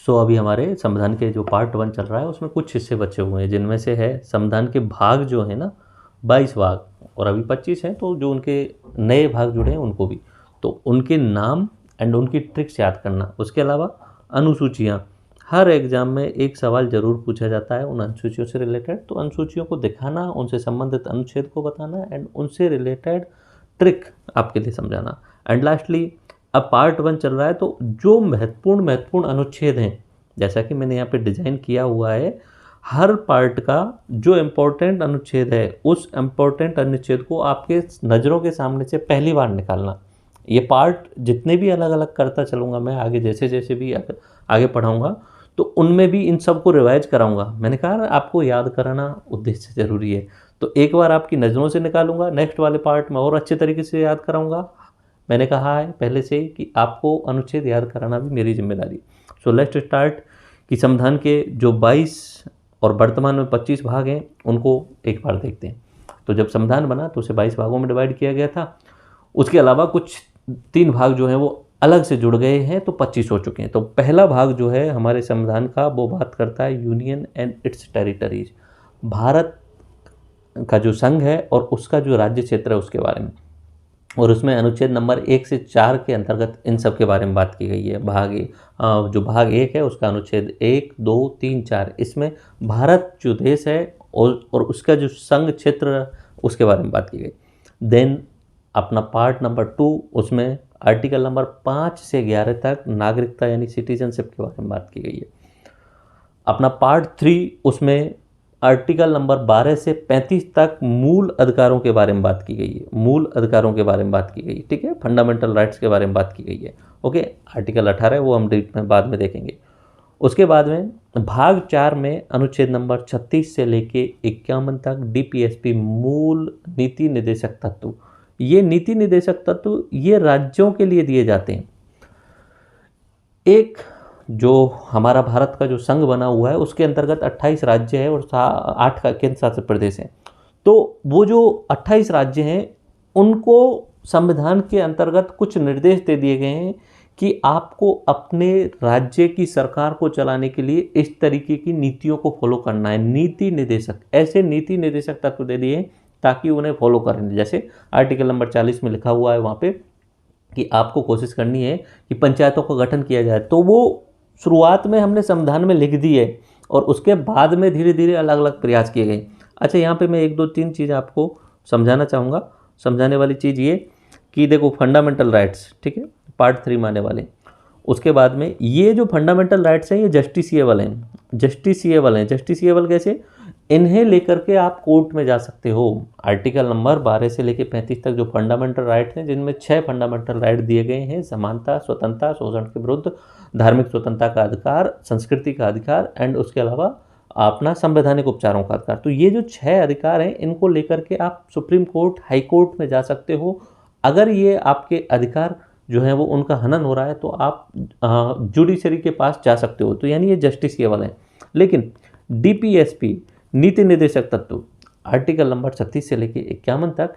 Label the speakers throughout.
Speaker 1: सो अभी हमारे संविधान के जो पार्ट 1 चल रहा है उसमें कुछ हिस्से बचे हुए हैं, जिनमें से है संविधान के भाग जो है ना 22 भाग, और अभी 25 हैं, तो जो उनके नए भाग जुड़े हैं उनको भी, तो उनके नाम एंड उनकी ट्रिक्स याद करना। उसके अलावा अनुसूचियाँ, हर एग्जाम में एक सवाल जरूर पूछा जाता है उन अनुसूचियों से रिलेटेड, तो अनुसूचियों को दिखाना, उनसे संबंधित अनुच्छेद को बताना एंड उनसे रिलेटेड ट्रिक आपके लिए समझाना। एंड लास्टली अब पार्ट 1 चल रहा है, तो जो महत्वपूर्ण अनुच्छेद हैं, जैसा कि मैंने यहाँ पे डिजाइन किया हुआ है, हर पार्ट का जो इम्पोर्टेंट अनुच्छेद है उस इम्पोर्टेंट अनुच्छेद को आपके नज़रों के सामने से पहली बार निकालना। ये पार्ट जितने भी अलग अलग करता चलूँगा मैं आगे, जैसे जैसे भी आगे पढ़ाऊँगा, तो उनमें भी इन सब को रिवाइज कराऊँगा। मैंने कहा आपको याद कराना उद्देश्य ज़रूरी है, तो एक बार आपकी नज़रों से निकालूंगा, नेक्स्ट वाले पार्ट में और अच्छे तरीके से याद कराऊंगा। मैंने कहा है पहले से ही कि आपको अनुच्छेद याद कराना भी मेरी जिम्मेदारी। सो लेट्स स्टार्ट कि संविधान के जो 22 और वर्तमान में 25 भाग हैं उनको एक बार देखते हैं। तो जब संविधान बना तो उसे 22 भागों में डिवाइड किया गया था। उसके अलावा कुछ 3 भाग जो हैं वो अलग से जुड़ गए हैं, तो 25 हो चुके हैं। तो पहला भाग जो है हमारे संविधान का वो बात करता है union and it's territories, Bharat का जो संघ है और उसका जो राज्य क्षेत्र है उसके बारे में। और उसमें अनुच्छेद नंबर 1 से 4 के अंतर्गत इन सब के बारे में बात की गई है। जो भाग 1 है उसका अनुच्छेद 1, 2, 3, 4, इसमें भारत जो देश है और उसका जो संघ क्षेत्र उसके बारे में बात की गई। देन अपना पार्ट नंबर 2, उसमें आर्टिकल नंबर 5 से 11 तक नागरिकता यानी सिटीजनशिप के बारे में बात की गई है। अपना पार्ट 3, उसमें आर्टिकल नंबर 12 से 35 तक मूल अधिकारों के बारे में बात की गई है। मूल अधिकारों के बारे में बात की गई, ठीक है, फंडामेंटल राइट्स के बारे में बात की गई है। ओके, आर्टिकल 18 वो हम बाद में देखेंगे। उसके बाद में भाग 4 में अनुच्छेद नंबर 36 से लेके 51 तक डीपीएसपी मूल नीति निर्देशक तत्व। ये नीति निर्देशक तत्व ये राज्यों के लिए दिए जाते हैं। एक जो हमारा भारत का जो संघ बना हुआ है उसके अंतर्गत 28 राज्य है और 8 का केंद्र शासित प्रदेश है। तो वो जो 28 राज्य हैं उनको संविधान के अंतर्गत कुछ निर्देश दे दिए गए हैं कि आपको अपने राज्य की सरकार को चलाने के लिए इस तरीके की नीतियों को फॉलो करना है। नीति निर्देशक, ऐसे नीति निर्देशक तत्व दे दिए ताकि उन्हें फॉलो करें। जैसे आर्टिकल नंबर 40 में लिखा हुआ है वहाँ पे कि आपको कोशिश करनी है कि पंचायतों का गठन किया जाए, तो वो शुरुआत में हमने संविधान में लिख दी है और उसके बाद में धीरे धीरे अलग अलग प्रयास किए गए। अच्छा, यहाँ पे मैं 1, 2, 3 चीज़ें आपको समझाना चाहूँगा। समझाने वाली चीज़ ये कि देखो फंडामेंटल राइट्स, ठीक है, पार्ट 3 में आने वाले। उसके बाद में ये जो फंडामेंटल राइट्स हैं ये जस्टिसिएबल हैं। जस्टिसिएबल कैसे? इन्हें लेकर के आप कोर्ट में जा सकते हो। आर्टिकल नंबर 12 से लेकर 35 तक जो फंडामेंटल राइट्स हैं, जिनमें 6 फंडामेंटल राइट दिए गए हैं: समानता, स्वतंत्रता, शोषण के विरुद्ध, धार्मिक स्वतंत्रता का अधिकार, संस्कृति का अधिकार एंड उसके अलावा अपना संवैधानिक उपचारों का अधिकार। तो ये जो 6 अधिकार हैं इनको लेकर के आप सुप्रीम कोर्ट, हाई कोर्ट में जा सकते हो। अगर ये आपके अधिकार जो है वो उनका हनन हो रहा है तो आप जुडिशरी के पास जा सकते हो। तो यानी ये जस्टिसिएबल है। लेकिन डीपीएसपी नीति निर्देशक तत्व आर्टिकल नंबर 36 से लेके 51 तक,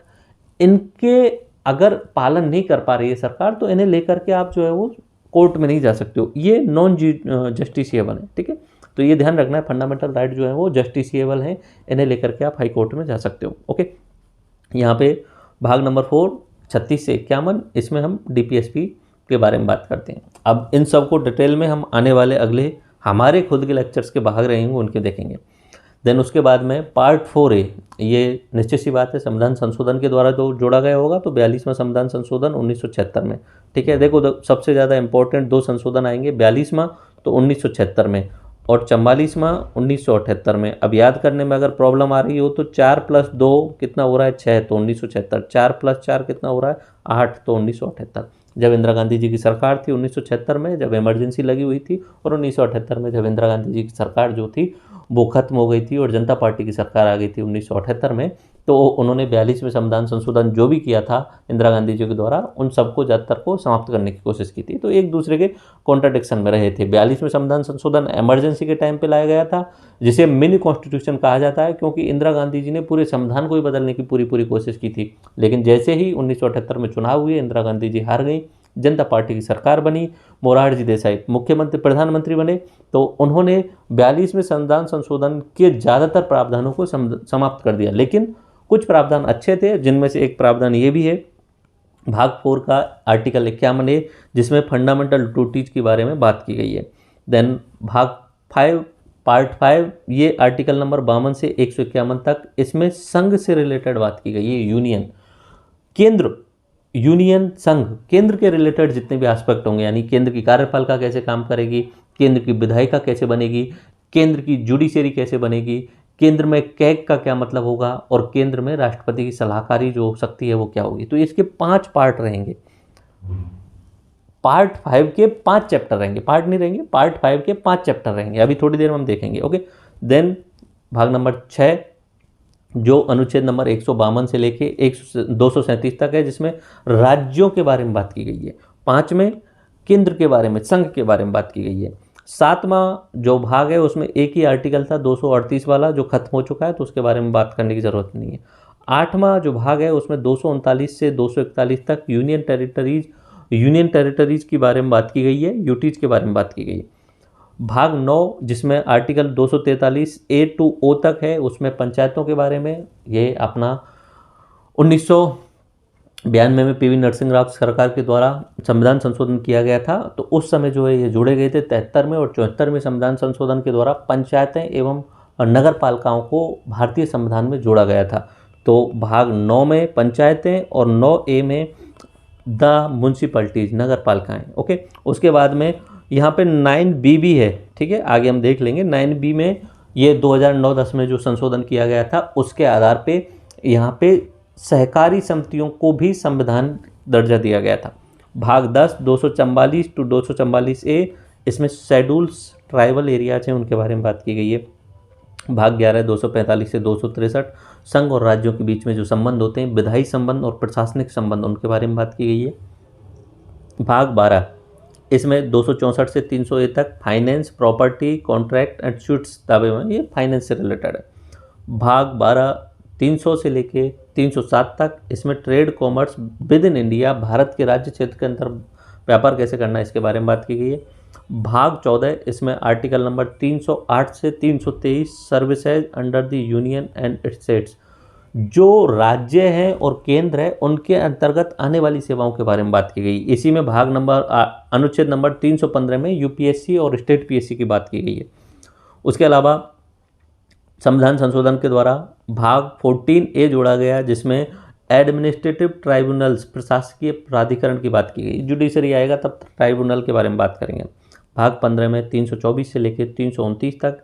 Speaker 1: इनके अगर पालन नहीं कर पा रही है सरकार तो इन्हें लेकर के आप जो है वो कोर्ट में नहीं जा सकते हो। ये नॉन जस्टिसिएबल है, ठीक है। तो ये ध्यान रखना है, फंडामेंटल राइट जो है वो जस्टिसिएबल है, इन्हें लेकर के आप हाई कोर्ट में जा सकते हो। ओके, यहाँ पे भाग नंबर 4 36 से 51, इसमें हम डीपीएसपी के बारे में बात करते हैं। अब इन सब को डिटेल में हम आने वाले अगले हमारे खुद के लेक्चर्स के भाग रहेंगे उनके देखेंगे। देन उसके बाद में पार्ट 4 है, ये निश्चित सी बात है संविधान संशोधन के द्वारा जो जोड़ा गया होगा। तो 42वां संविधान संशोधन 1976 में, ठीक है। देखो सबसे ज़्यादा इंपॉर्टेंट 2 संशोधन आएंगे, 42वां तो 1976 में और 44वां 1978 में। अब याद करने में अगर प्रॉब्लम आ रही हो तो 4 + 2 कितना हो रहा है? 6, तो 1976। 4 + 4 कितना हो रहा है? 8, तो 1978। जब इंदिरा गांधी जी की सरकार थी 1976 में, जब इमरजेंसी लगी हुई थी, और 1978 में जब इंदिरा गांधी जी की सरकार जो थी वो खत्म हो गई थी और जनता पार्टी की सरकार आ गई थी 1978 में, तो उन्होंने 42वें संविधान संशोधन जो भी किया था इंदिरा गांधी जी के द्वारा, उन सबको ज़्यादातर को समाप्त करने की कोशिश की थी। तो एक दूसरे के कॉन्ट्राडिक्शन में रहे थे। 42वें संविधान संशोधन इमरजेंसी के टाइम पे लाया गया था, जिसे मिनी कॉन्स्टिट्यूशन कहा जाता है, क्योंकि इंदिरा गांधी जी ने पूरे संविधान को ही बदलने की पूरी कोशिश की थी। लेकिन जैसे ही 1978 में चुनाव हुए, इंदिरा गांधी जी हार गई जनता पार्टी की सरकार बनी, मोरारजी देसाई मुख्यमंत्री प्रधानमंत्री बने, तो उन्होंने 42वें संविधान संशोधन के ज़्यादातर प्रावधानों को समाप्त कर दिया। लेकिन कुछ प्रावधान अच्छे थे, जिनमें से एक प्रावधान ये भी है, भाग 4 का आर्टिकल 51A, जिसमें फंडामेंटल ड्यूटीज के बारे में बात की गई है। देन भाग 5 पार्ट 5, ये आर्टिकल नंबर 52 से 151 तक, इसमें संघ से रिलेटेड बात की गई है। यूनियन, केंद्र, यूनियन, संघ, केंद्र के रिलेटेड जितने भी एस्पेक्ट होंगे, यानी केंद्र की कार्यपालिका कैसे काम करेगी, केंद्र की विधायिका कैसे बनेगी, केंद्र की जुडिशरी कैसे बनेगी, केंद्र में कैग का क्या मतलब होगा, और केंद्र में राष्ट्रपति की सलाहकारी जो शक्ति है वो क्या होगी। तो इसके 5 पार्ट रहेंगे। पार्ट 5 के 5 चैप्टर रहेंगे, पार्ट नहीं रहेंगे, पार्ट 5 के 5 चैप्टर रहेंगे, अभी थोड़ी देर में हम देखेंगे। ओके, देन भाग नंबर 6 जो अनुच्छेद नंबर 152 से लेके 237 तक है, जिसमें राज्यों के बारे में बात की गई है। 5 में केंद्र के बारे में, संघ के बारे में बात की गई है। 7वां जो भाग है उसमें एक ही आर्टिकल था 238 वाला, जो खत्म हो चुका है, तो उसके बारे में बात करने की जरूरत नहीं है। 8वां जो भाग है उसमें 239 से 241 तक यूनियन टेरिटरीज के बारे में बात की गई है, यूटीज के बारे में बात की गई है। भाग 9 जिसमें आर्टिकल 243A to O तक है, उसमें पंचायतों के बारे में, ये अपना 1992 में PV नरसिंह राव सरकार के द्वारा संविधान संशोधन किया गया था, तो उस समय जो है ये जोड़े गए थे। 73 में और 74 में संविधान संशोधन के द्वारा पंचायतें एवं नगर पालिकाओं को भारतीय संविधान में जोड़ा गया था। तो भाग 9 में पंचायतें और 9A में द म्यूनसिपैलिटीज, नगर पालिकाएँ। ओके, उसके बाद में यहाँ पे 9B भी है, ठीक है, आगे हम देख लेंगे। 9B में ये 2009-10 में जो संशोधन किया गया था, उसके आधार पे यहाँ पे सहकारी समितियों को भी संविधान दर्जा दिया गया था। भाग 10 244 to 244A, इसमें शेड्यूल्स ट्राइबल एरियाज हैं, उनके बारे में बात की गई है। भाग 11 245 से 263 संघ और राज्यों के बीच में जो संबंध होते हैं, विधायी संबंध और प्रशासनिक संबंध, उनके बारे में बात की गई है। भाग 12 इसमें 264 से 300A तक finance, property, contract and suits दावे में, ये फाइनेंस से रिलेटेड है। भाग 12 300 से लेके 307 तक, इसमें trade commerce with in India, Bharat के राज्य क्षेत्र के अंदर व्यापार कैसे करना है, इसके बारे में बात की गई है। भाग 14 इसमें आर्टिकल नंबर 308 से 323 services under the union and it's states, जो राज्य हैं और केंद्र है उनके अंतर्गत आने वाली सेवाओं के बारे में बात की गई। इसी में भाग नंबर अनुच्छेद नंबर 315 में यूपीएससी और स्टेट पीएससी की बात की गई है। उसके अलावा संविधान संशोधन के द्वारा भाग 14A जोड़ा गया, जिसमें एडमिनिस्ट्रेटिव ट्राइब्यूनल्स, प्रशासकीय प्राधिकरण की बात की गई। जुडिशरी आएगा तब ट्राइब्यूनल के बारे में बात करेंगे। भाग 15 में 324 से लेकर 329 तक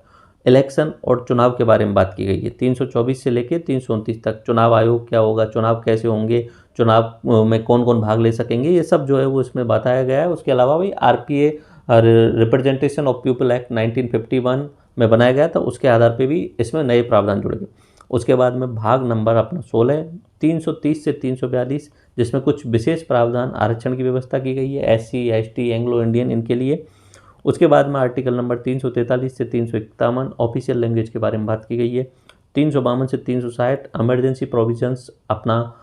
Speaker 1: इलेक्शन और चुनाव के बारे में बात की गई है। 324 से लेकर 329 तक चुनाव आयोग क्या होगा, चुनाव कैसे होंगे, चुनाव में कौन कौन भाग ले सकेंगे, ये सब जो है वो इसमें बताया गया है। उसके अलावा भाई RPA representation of people act 1951 में बनाया गया था, उसके आधार पे भी इसमें नए प्रावधान जुड़े गए। उसके बाद में भाग नंबर अपना 16 330 से 342, जिसमें कुछ विशेष प्रावधान आरक्षण की व्यवस्था की गई है, SC ST एंग्लो इंडियन इनके लिए। उसके बाद में आर्टिकल नंबर 343 से 351 ऑफिशियल लैंग्वेज के बारे में बात की गई है। 352 से 360 इमरजेंसी प्रोविजंस, अपना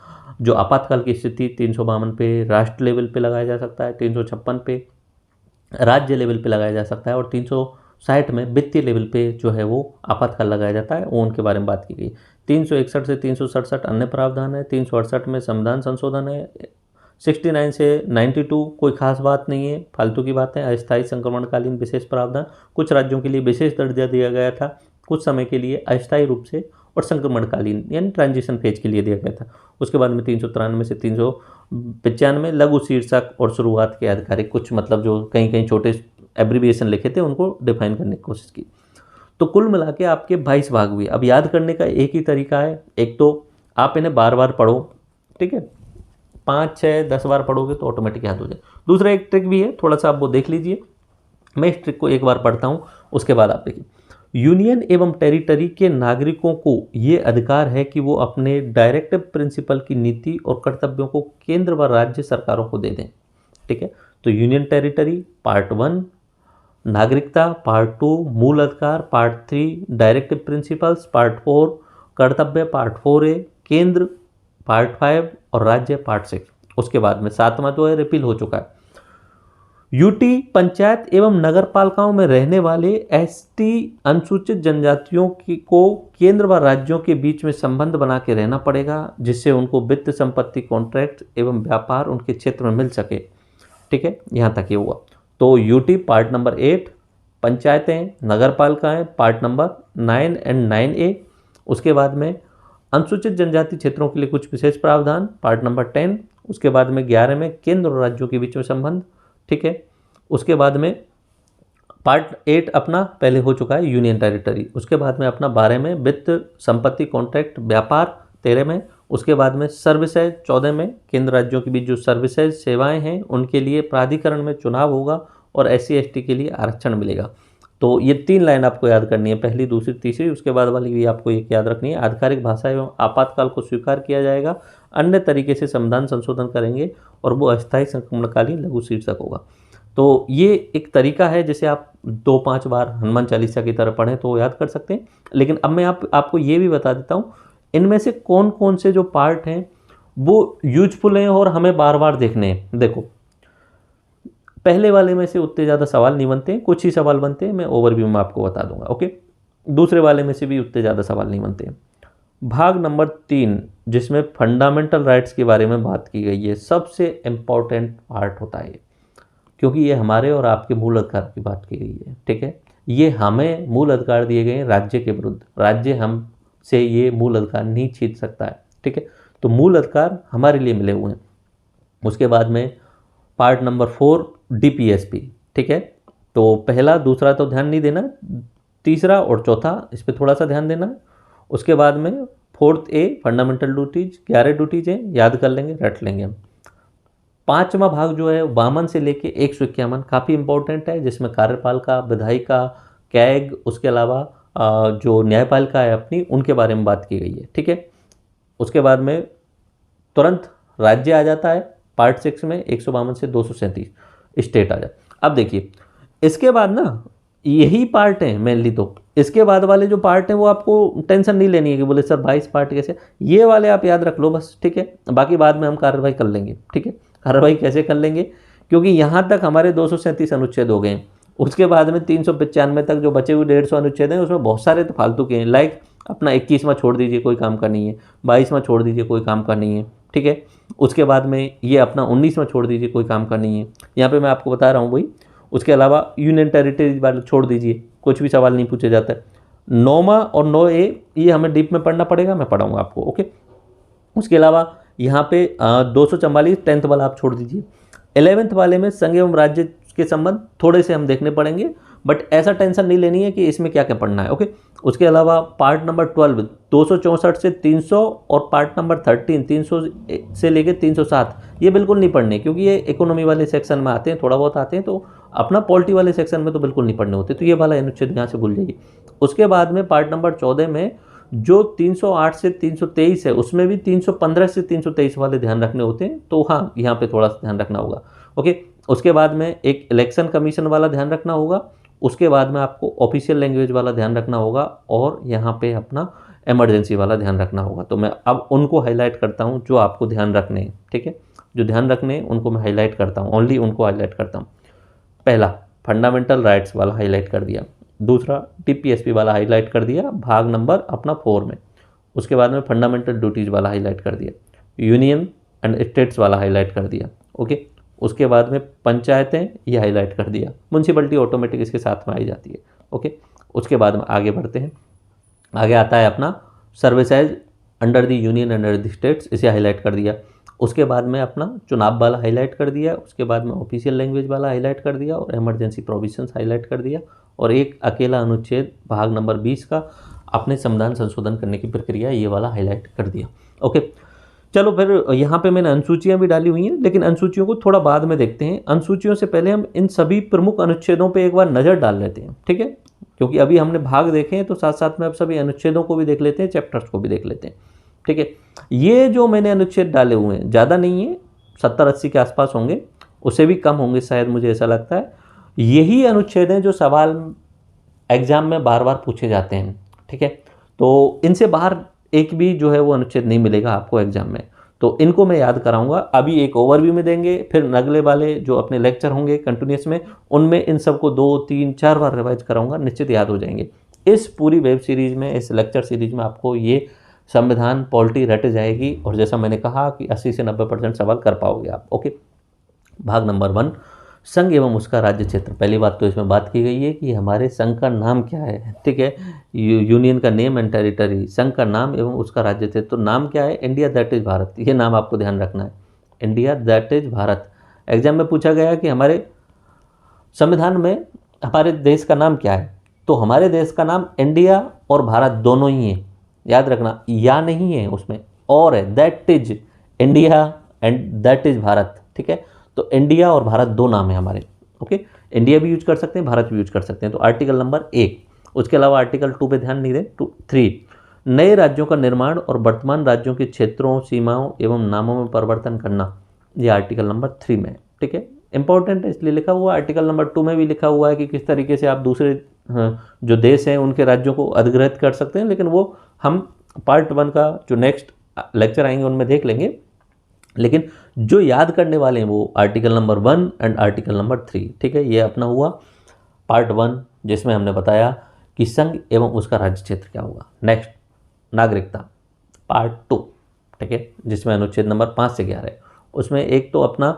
Speaker 1: जो आपातकाल की स्थिति 352 पे राष्ट्र लेवल पे लगाया जा सकता है, 356 पे राज्य लेवल पे लगाया जा सकता है, और 360 में वित्तीय लेवल पे जो है वो आपातकाल लगाया जाता है, वो उनके बारे में बात की गई। 361 से 367 अन्य प्रावधान है। 368 में संविधान संशोधन है। 69 से 92 कोई खास बात नहीं है, फालतू की बातें। अस्थायी संक्रमणकालीन विशेष प्रावधान, कुछ राज्यों के लिए विशेष दर्जा दिया गया था, कुछ समय के लिए अस्थायी रूप से, और संक्रमणकालीन यानी ट्रांजिशन फेज के लिए दिया गया था। उसके बाद में 393 से 395 लघु शीर्षक और शुरुआत के आधिकारिक, कुछ मतलब जो कहीं कहीं छोटे एब्रीविएशन लिखे थे उनको डिफाइन करने की कोशिश की। तो कुल मिला के आपके 22 भाग हुए। अब याद करने का एक ही तरीका है, एक तो आप इन्हें बार बार पढ़ो, ठीक है, 5 6 10 बार पढ़ोगे तो ऑटोमेटिक याद हो जाए। दूसरा एक ट्रिक भी है, थोड़ा सा आप वो देख लीजिए, मैं इस ट्रिक को एक बार पढ़ता हूँ, उसके बाद आप देखिए। यूनियन एवं टेरिटरी के नागरिकों को ये अधिकार है कि वो अपने डायरेक्टिव प्रिंसिपल की नीति और कर्तव्यों को केंद्र व राज्य सरकारों को दे दें, ठीक है। तो यूनियन टेरिटरी पार्ट 1, नागरिकता पार्ट 2, मूल अधिकार पार्ट 3, डायरेक्टिव प्रिंसिपल्स पार्ट 4, कर्तव्य पार्ट 4A, केंद्र पार्ट 5 और राज्य पार्ट 6। उसके बाद में 7वां जो है रिपील हो चुका है। यूटी पंचायत एवं नगर पालिकाओं में रहने वाले एसटी अनुसूचित जनजातियों को केंद्र व राज्यों के बीच में संबंध बना के रहना पड़ेगा, जिससे उनको वित्त संपत्ति कॉन्ट्रैक्ट एवं व्यापार उनके क्षेत्र में मिल सके। ठीक है, यहाँ तक ये हुआ। तो यूटी पार्ट नंबर 8, पंचायतें नगर पालिकाएं पार्ट नंबर 9 एंड 9A। उसके बाद में अनुसूचित जनजाति क्षेत्रों के लिए कुछ विशेष प्रावधान पार्ट नंबर 10। उसके बाद में 11 में केंद्र और राज्यों के बीच में संबंध। ठीक है, उसके बाद में पार्ट 8 अपना पहले हो चुका है यूनियन टेरिटरी। उसके बाद में अपना 12 में वित्त संपत्ति कॉन्ट्रैक्ट व्यापार 13 में। उसके बाद में सर्विसेज 14 में केंद्र राज्यों के बीच जो सर्विसेज सेवाएं हैं उनके लिए प्राधिकरण में चुनाव होगा और SC ST के लिए आरक्षण मिलेगा। तो ये 3 लाइन आपको याद करनी है, पहली दूसरी तीसरी। उसके बाद वाली भी आपको एक याद रखनी है। आधिकारिक भाषा एवं आपातकाल को स्वीकार किया जाएगा, अन्य तरीके से संविधान संशोधन करेंगे और वो अस्थायी संक्रमणकालीन लघु शीर्षक होगा। तो ये एक तरीका है जिसे आप 2-5 बार हनुमान चालीसा की तरह पढ़ें तो याद कर सकते हैं। लेकिन अब मैं आपको ये भी बता देता हूँ इनमें से कौन कौन से जो पार्ट हैं वो यूजफुल हैं और हमें बार बार देखने हैं। देखो, पहले वाले में से उतने ज़्यादा सवाल नहीं बनते हैं, कुछ ही सवाल बनते हैं, मैं ओवरव्यू में आपको बता दूंगा। ओके, दूसरे वाले में से भी उतने ज़्यादा सवाल नहीं बनते हैं। भाग नंबर 3 जिसमें फंडामेंटल राइट्स के बारे में बात की गई है, सबसे इम्पॉर्टेंट पार्ट होता है क्योंकि ये हमारे और आपके मूल अधिकार की बात की गई है। ठीक है, ये हमें मूल अधिकार दिए गए हैं राज्य के विरुद्ध, राज्य हमसे ये मूल अधिकार नहीं छीन सकता है। ठीक है, तो मूल अधिकार हमारे लिए मिले हुए हैं। उसके बाद में पार्ट नंबर 4 DPSP। ठीक है, तो पहला दूसरा तो ध्यान नहीं देना, तीसरा और चौथा इस पर थोड़ा सा ध्यान देना है। उसके बाद में 4th A fundamental duties, 11 duties हैं, याद कर लेंगे, रट लेंगे हम। 5वां भाग जो है वामन से लेके 151 काफ़ी इंपॉर्टेंट है, जिसमें कार्यपालिका, विधायिका, कैग, उसके अलावा जो न्यायपालिका है अपनी, उनके बारे में बात की गई है। ठीक है, उसके बाद में तुरंत राज्य आ जाता है पार्ट 6 में 152 से 237 स्टेट आ जाता। अब देखिए इसके बाद ना यही पार्ट है मेनली, तो इसके बाद वाले जो पार्ट हैं वो आपको टेंशन नहीं लेनी है कि बोले सर 22 पार्ट कैसे, ये वाले आप याद रख लो बस। ठीक है, बाकी बाद में हम कार्रवाई कर लेंगे। ठीक है, कार्रवाई कैसे कर लेंगे, क्योंकि यहाँ तक हमारे 237 अनुच्छेद हो गए हैं। उसके बाद में 395 तक जो बचे हुए 150 अनुच्छेद हैं उसमें बहुत सारे तो फालतू के हैं, लाइक अपना 21वां छोड़ दीजिए, कोई काम का नहीं है। 22वां छोड़ दीजिए, कोई काम का नहीं है। ठीक है, उसके बाद में ये अपना 19वां छोड़ दीजिए, कोई काम का नहीं है। यहाँ पे मैं आपको बता रहा हूँ भाई। उसके अलावा यूनियन टेरिटरी वाले छोड़ दीजिए, कुछ भी सवाल नहीं पूछा जाता है। 9वां और 9A ये हमें डीप में पढ़ना पड़ेगा, मैं पढ़ाऊँगा आपको। ओके, उसके अलावा यहाँ पे 244 10th वाला आप छोड़ दीजिए। 11th वाले में संघ एवं राज्य के संबंध थोड़े से हम देखने पड़ेंगे, बट ऐसा टेंशन नहीं लेनी है कि इसमें क्या क्या पढ़ना है। ओके, उसके अलावा पार्ट नंबर 12 264 से 300 और पार्ट नंबर 13 300 से लेके 307 ये बिल्कुल नहीं पढ़ने, क्योंकि ये इकोनॉमी वाले सेक्शन में आते हैं, थोड़ा बहुत आते हैं, तो अपना पॉलिटी वाले सेक्शन में तो बिल्कुल नहीं पढ़ने होते। तो ये वाला अनुच्छेद यहाँ से भूल जाइए। उसके बाद में पार्ट नंबर 14 में जो 308 से 323 है उसमें भी 315 से 323 वाले ध्यान रखने होते हैं, तो हाँ यहाँ पे थोड़ा सा ध्यान रखना होगा। ओके, उसके बाद में एक इलेक्शन कमीशन वाला ध्यान रखना होगा। उसके बाद में आपको ऑफिशियल लैंग्वेज वाला ध्यान रखना होगा और यहाँ पे अपना इमरजेंसी वाला ध्यान रखना होगा। तो मैं अब उनको हाईलाइट करता हूँ जो आपको ध्यान रखने हैं। ठीक है, जो ध्यान रखने हैं उनको मैं हाईलाइट करता हूँ, ओनली उनको हाईलाइट करता हूँ। पहला फंडामेंटल राइट्स वाला हाईलाइट कर दिया, दूसरा DPSP वाला हाईलाइट कर दिया भाग नंबर अपना 4 में। उसके बाद में फंडामेंटल ड्यूटीज़ वाला हाईलाइट कर दिया, यूनियन एंड स्टेट्स वाला हाईलाइट कर दिया। ओके, उसके बाद में पंचायतें ये हाईलाइट कर दिया, म्यूनसिपलिटी ऑटोमेटिक इसके साथ में आई जाती है। ओके, उसके बाद में आगे बढ़ते हैं। आगे आता है अपना services under the union under the states, इसे हाईलाइट कर दिया। उसके बाद में अपना चुनाव वाला हाईलाइट कर दिया। उसके बाद में ऑफिशियल लैंग्वेज वाला हाईलाइट कर दिया और इमरजेंसी प्रोविजंस हाईलाइट कर दिया। और एक अकेला अनुच्छेद भाग नंबर 20 का अपने संविधान संशोधन करने की प्रक्रिया, ये वाला हाईलाइट कर दिया। ओके, चलो फिर यहाँ पे मैंने अनुसूचियाँ भी डाली हुई हैं, लेकिन अनुसूचियों को थोड़ा बाद में देखते हैं। अनुसूचियों से पहले हम इन सभी प्रमुख अनुच्छेदों पे एक बार नज़र डाल लेते हैं। ठीक है, क्योंकि अभी हमने भाग देखे हैं तो साथ साथ में अब सभी अनुच्छेदों को भी देख लेते हैं, चैप्टर्स को भी देख लेते हैं। ठीक है, ये जो मैंने अनुच्छेद डाले हुए हैं ज़्यादा नहीं है, 70-80 के आसपास होंगे, उससे भी कम होंगे शायद, मुझे ऐसा लगता है। यही अनुच्छेद हैं जो सवाल एग्जाम में बार बार पूछे जाते हैं। ठीक है, तो इनसे बाहर एक भी जो है वो अनुच्छेद नहीं मिलेगा आपको एग्जाम में। तो इनको मैं याद कराऊंगा, अभी एक ओवरव्यू में देंगे, फिर अगले वाले जो अपने लेक्चर होंगे कंटिन्यूस में उनमें इन सबको 2 3 4 बार रिवाइज कराऊंगा, निश्चित याद हो जाएंगे। इस पूरी वेब सीरीज में, इस लेक्चर सीरीज में आपको ये संविधान पॉलिटी रट जाएगी और जैसा मैंने कहा कि 80 से 90% सवाल कर पाओगे आप। ओके, भाग नंबर 1, संघ एवं उसका राज्य क्षेत्र। पहली बात तो इसमें बात की गई है कि हमारे संघ का नाम क्या है, ठीक है, यूनियन का नेम एंड टेरिटरी, संघ का नाम एवं उसका राज्य क्षेत्र। तो नाम क्या है? इंडिया दैट इज भारत, ये नाम आपको ध्यान रखना है, India that is Bharat. Exam में पूछा गया कि हमारे संविधान में हमारे देश का नाम क्या है, तो हमारे देश का नाम इंडिया और भारत दोनों ही है, याद रखना, या नहीं है उसमें, और है, that is India and that is Bharat, ठीक है। तो इंडिया और भारत दो नाम है हमारे। ओके, इंडिया भी यूज कर सकते हैं, भारत भी यूज कर सकते हैं। तो आर्टिकल नंबर 1, उसके अलावा आर्टिकल 2 पे ध्यान नहीं दें। 3, नए राज्यों का निर्माण और वर्तमान राज्यों के क्षेत्रों, सीमाओं एवं नामों में परिवर्तन करना, ये आर्टिकल नंबर 3 में है, ठीक है। इंपॉर्टेंट है इसलिए लिखा हुआ। आर्टिकल नंबर 2 में भी लिखा हुआ है कि किस तरीके से आप दूसरे जो देश हैं उनके राज्यों को अधिग्रहित कर सकते हैं, लेकिन वो हम पार्ट 1 का जो नेक्स्ट लेक्चर आएंगे उनमें देख लेंगे। लेकिन जो याद करने वाले हैं वो article number 1 and article number 3, ठीक है। ये अपना हुआ पार्ट 1 जिसमें हमने बताया कि संघ एवं उसका राज्य क्षेत्र क्या होगा। नेक्स्ट, नागरिकता, पार्ट 2, ठीक है, जिसमें अनुच्छेद नंबर 5 से 11 है। उसमें एक तो अपना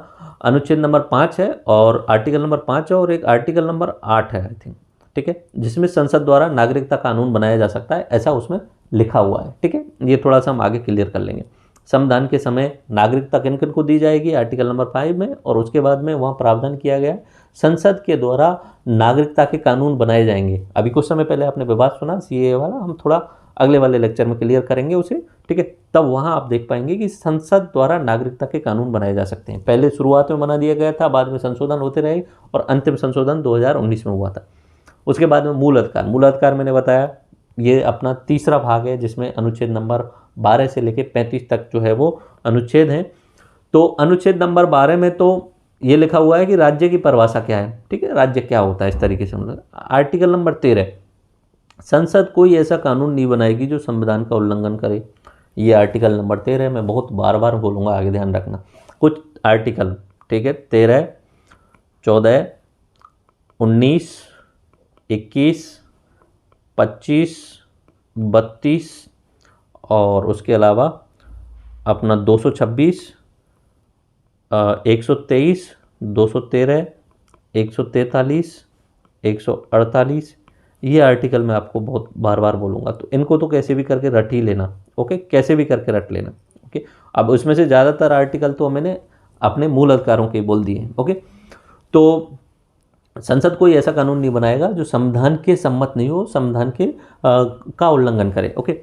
Speaker 1: अनुच्छेद नंबर 5 है और आर्टिकल नंबर 5 है, और एक आर्टिकल नंबर 8 है आई थिंक, ठीक है, जिसमें संसद द्वारा नागरिकता कानून बनाया जा सकता है, ऐसा उसमें लिखा हुआ है, ठीक है। ये थोड़ा सा हम आगे क्लियर कर लेंगे। संविधान के समय नागरिकता किन किन को दी जाएगी, आर्टिकल नंबर 5 में, और उसके बाद में वहाँ प्रावधान किया गया संसद के द्वारा नागरिकता के कानून बनाए जाएंगे। अभी कुछ समय पहले आपने विवाद सुना सीएए वाला, हम थोड़ा अगले वाले लेक्चर में क्लियर करेंगे उसे, ठीक है। तब वहाँ आप देख पाएंगे कि संसद द्वारा नागरिकता के कानून बनाए जा सकते हैं। पहले शुरुआत में बना दिया गया था, बाद में संशोधन होते रहे और अंतिम संशोधन 2019 में हुआ था। उसके बाद में मूल अधिकार, मूल अधिकार मैंने बताया ये अपना तीसरा भाग है, जिसमें अनुच्छेद नंबर 12 से लेकर 35 तक जो है वो अनुच्छेद हैं। तो अनुच्छेद नंबर 12 में तो ये लिखा हुआ है कि राज्य की परिभाषा क्या है, ठीक है, राज्य क्या होता है, इस तरीके से। आर्टिकल नंबर 13, संसद कोई ऐसा कानून नहीं बनाएगी जो संविधान का उल्लंघन करे, ये आर्टिकल नंबर 13 मैं बहुत बार बार बोलूँगा, आगे ध्यान रखना। कुछ आर्टिकल, ठीक है, 13, 14, 19, 21, 25, 32 और उसके अलावा अपना 226, 123, 213, 143, 148, ये आर्टिकल मैं आपको बहुत बार बार बोलूँगा, तो इनको तो कैसे भी करके रट ही लेना। ओके, कैसे भी करके रट लेना। ओके, अब उसमें से ज़्यादातर आर्टिकल तो मैंने अपने मूल अधिकारों के बोल दिए हैं। ओके, तो संसद कोई ऐसा कानून नहीं बनाएगा जो संविधान के सम्मत नहीं हो, संविधान के का उल्लंघन करे। ओके,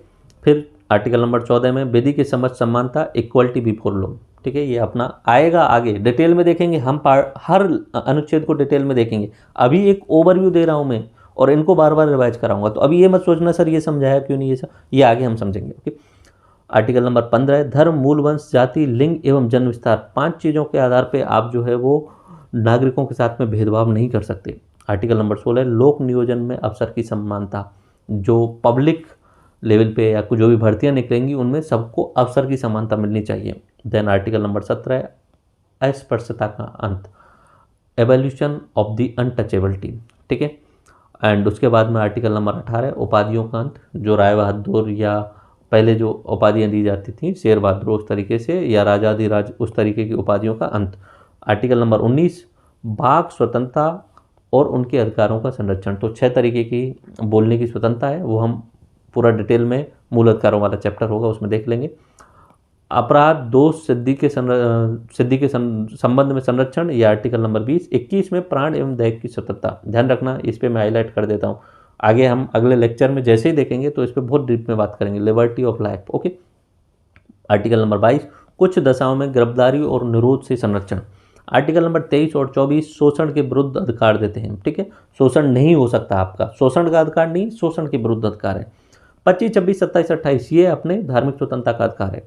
Speaker 1: फिर आर्टिकल नंबर 14 में विधि के समझ, समानता, इक्वलिटी बिफोर लॉ, ठीक है, ये अपना आएगा आगे डिटेल में देखेंगे हम, हर अनुच्छेद को डिटेल में देखेंगे। अभी एक ओवरव्यू दे रहा हूँ मैं और इनको बार बार रिवाइज कराऊंगा, तो अभी ये मत सोचना सर ये समझाया क्यों नहीं, ये सब ये आगे हम समझेंगे। ओके, आर्टिकल नंबर 15, धर्म, मूल वंश, जाति, लिंग एवं जन विस्तार, 5 चीज़ों के आधार पर आप जो है वो नागरिकों के साथ में भेदभाव नहीं कर सकते। आर्टिकल नंबर 16, लोक नियोजन में अफसर की समानता, जो पब्लिक लेवल पे या कुछ जो भी भर्तियां निकलेंगी उनमें सबको अफसर की समानता मिलनी चाहिए। देन आर्टिकल नंबर 17, अस्पृश्यता का अंत, एवोल्यूशन ऑफ द अनटचेबिलिटी, ठीक है। एंड उसके बाद में आर्टिकल नंबर 18, उपाधियों का अंत, जो राय बहादुर या पहले जो उपाधियाँ दी जाती थी शेर बहादुर उस तरीके से, या राजाधिराज उस तरीके की उपाधियों का अंत। आर्टिकल नंबर 19, वाक स्वतंत्रता और उनके अधिकारों का संरक्षण, तो 6 तरीके की बोलने की स्वतंत्रता है, वो हम पूरा डिटेल में मूल अधिकारों वाला चैप्टर होगा उसमें देख लेंगे। अपराध, दोष, सिद्धि के संबंध में संरक्षण, ये आर्टिकल नंबर 20। 21 में प्राण एवं दैहिक की स्वतंत्रता, ध्यान रखना इस पर मैं हाईलाइट कर देता हूँ, आगे हम अगले लेक्चर में जैसे ही देखेंगे तो इस पर बहुत डीप में बात करेंगे, liberty of life. Okay, article number 22, कुछ दशाओं में गिरफ्तारी और निरोध से संरक्षण। आर्टिकल नंबर 23 और 24 शोषण के विरुद्ध अधिकार देते हैं, ठीक है, शोषण नहीं हो सकता आपका, शोषण का अधिकार नहीं, शोषण के विरुद्ध अधिकार है। 25, 26, 27, 28 ये अपने धार्मिक स्वतंत्रता का अधिकार है।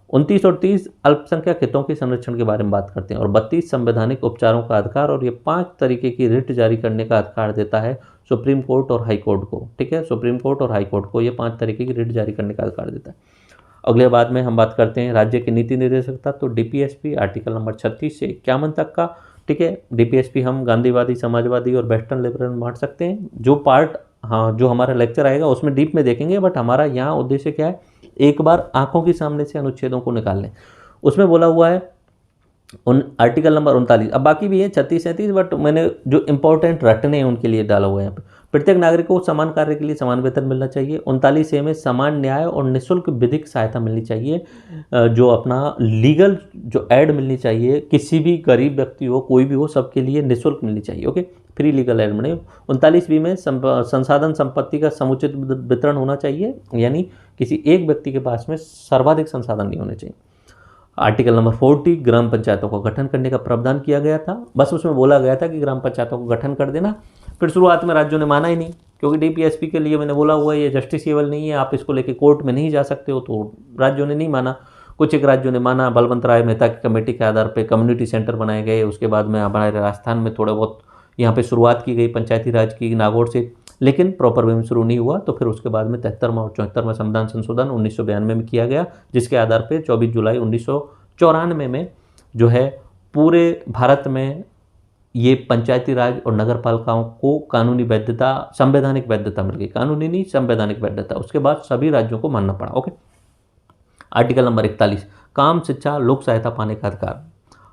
Speaker 1: 29 और 30 अल्पसंख्यक हितों के संरक्षण के बारे में बात करते हैं, और 32 संवैधानिक उपचारों का अधिकार, और ये 5 तरीके की रिट जारी करने का अधिकार देता है सुप्रीम कोर्ट और हाई कोर्ट को, ठीक है, सुप्रीम कोर्ट और हाई कोर्ट को ये 5 तरीके की रिट जारी करने का अधिकार देता है। अगले बाद में हम बात करते हैं राज्य की नीति निर्देशकता, तो डीपीएसपी आर्टिकल नंबर 36 से 51 तक का, ठीक है। डीपीएसपी हम गांधीवादी, समाजवादी और वेस्टर्न लिबरल में बांट सकते हैं। जो पार्ट, हाँ, जो हमारा लेक्चर आएगा उसमें डीप में देखेंगे, बट हमारा यहाँ उद्देश्य क्या है, एक बार आंखों के सामने से अनुच्छेदों को निकाल लें। उसमें बोला हुआ है उन आर्टिकल नंबर 39, अब बाकी भी है 36 37, बट मैंने जो इंपॉर्टेंट रटने हैं उनके लिए डाला हुआ है यहाँ पे। प्रत्येक नागरिक को समान कार्य के लिए समान वेतन मिलना चाहिए। 39 में समान न्याय और निःशुल्क विधिक सहायता मिलनी चाहिए, जो अपना लीगल जो एड मिलनी चाहिए, किसी भी गरीब व्यक्ति हो, कोई भी हो, सबके लिए निःशुल्क मिलनी चाहिए, ओके, फ्री लीगल एड मिले। 39 में संसाधन संपत्ति का समुचित वितरण होना चाहिए, यानी किसी एक व्यक्ति के पास में सर्वाधिक संसाधन नहीं होने चाहिए। आर्टिकल नंबर 40 ग्राम पंचायतों का गठन करने का प्रावधान किया गया था। बस उसमें बोला गया था कि ग्राम पंचायतों को गठन कर देना। फिर शुरुआत में राज्यों ने माना ही नहीं, क्योंकि डीपीएसपी के लिए मैंने बोला हुआ है ये जस्टिसेबल नहीं है, आप इसको लेके कोर्ट में नहीं जा सकते हो, तो राज्यों ने नहीं माना। कुछ एक राज्यों ने माना, बलवंत राय मेहता की कमेटी के आधार पर कम्युनिटी सेंटर बनाए गए। उसके बाद में हमारे राजस्थान में थोड़ा बहुत यहाँ पे शुरुआत की गई पंचायती राज की नागौर से, लेकिन प्रॉपर वे में शुरू नहीं हुआ। तो फिर उसके बाद में 73वां और 74वां संविधान संशोधन 1992 में किया गया, जिसके आधार पर 24 जुलाई 1994 में जो है पूरे भारत में ये पंचायती राज और नगर पालिकाओं को कानूनी वैधता, संवैधानिक वैधता मिल गई। कानूनी नहीं, संवैधानिक वैधता। उसके बाद सभी राज्यों को मानना पड़ा, ओके। आर्टिकल नंबर 41 काम, शिक्षा, लोक सहायता पाने का अधिकार।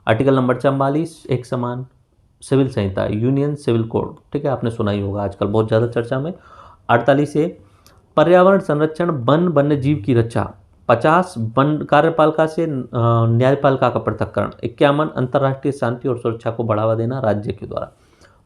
Speaker 1: आर्टिकल नंबर 44 एक समान सिविल संहिता, यूनियन सिविल कोड, ठीक है, आपने सुना ही होगा, आजकल बहुत ज़्यादा चर्चा में। 48 पर्यावरण संरक्षण, वन वन्य जीव की रक्षा। 50 वन कार्यपालिका से न्यायपालिका का पृथक्करण। 51 अंतर्राष्ट्रीय शांति और सुरक्षा को बढ़ावा देना राज्य के द्वारा।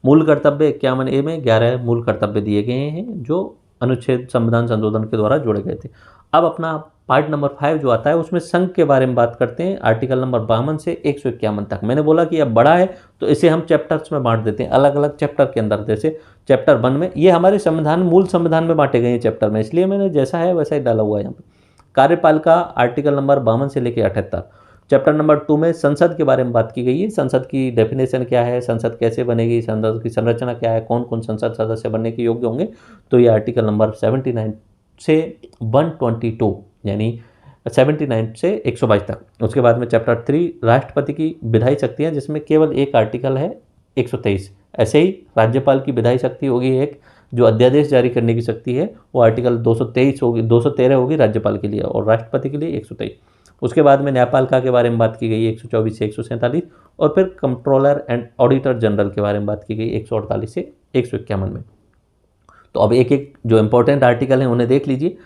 Speaker 1: मूल कर्तव्य 51A में 11 मूल कर्तव्य दिए गए हैं, जो अनुच्छेद संविधान संशोधन के द्वारा जोड़े गए थे। अब अपना पार्ट नंबर 5 जो आता है उसमें संघ के बारे में बात करते हैं। आर्टिकल नंबर 52 से 151 तक। मैंने बोला कि अब बड़ा है तो इसे हम चैप्टर्स में बांट देते हैं, अलग अलग चैप्टर के अंदर। जैसे चैप्टर 1 में, ये हमारे संविधान, मूल संविधान में बांटे गए हैं चैप्टर में, इसलिए मैंने जैसा है वैसा ही डाला हुआ है यहाँ पे। कार्यपालिका आर्टिकल नंबर 52 से लेकर 78। चैप्टर नंबर 2 में संसद के बारे में बात की गई है। संसद की डेफिनेशन क्या है, संसद कैसे बनेगी, संसद की संरचना क्या है, कौन कौन संसद सदस्य बनने के योग्य होंगे, तो ये आर्टिकल नंबर 79 से 122, यानी 79 से 122 तक। उसके बाद में चैप्टर 3 राष्ट्रपति की विधायी शक्तियाँ, जिसमें केवल एक आर्टिकल है 123। ऐसे ही राज्यपाल की विधायी शक्ति होगी एक, जो अध्यादेश जारी करने की शक्ति है, वो आर्टिकल 223 होगी, 213 होगी राज्यपाल के लिए, और राष्ट्रपति के लिए 123। उसके बाद में न्यायपालिका के बारे में बात की गई 124 से 147, और फिर कंट्रोलर एंड ऑडिटर जनरल के बारे में बात की गई 148 से 151 में। तो अब एक एक जो इंपॉर्टेंट आर्टिकल हैं उन्हें देख लीजिए।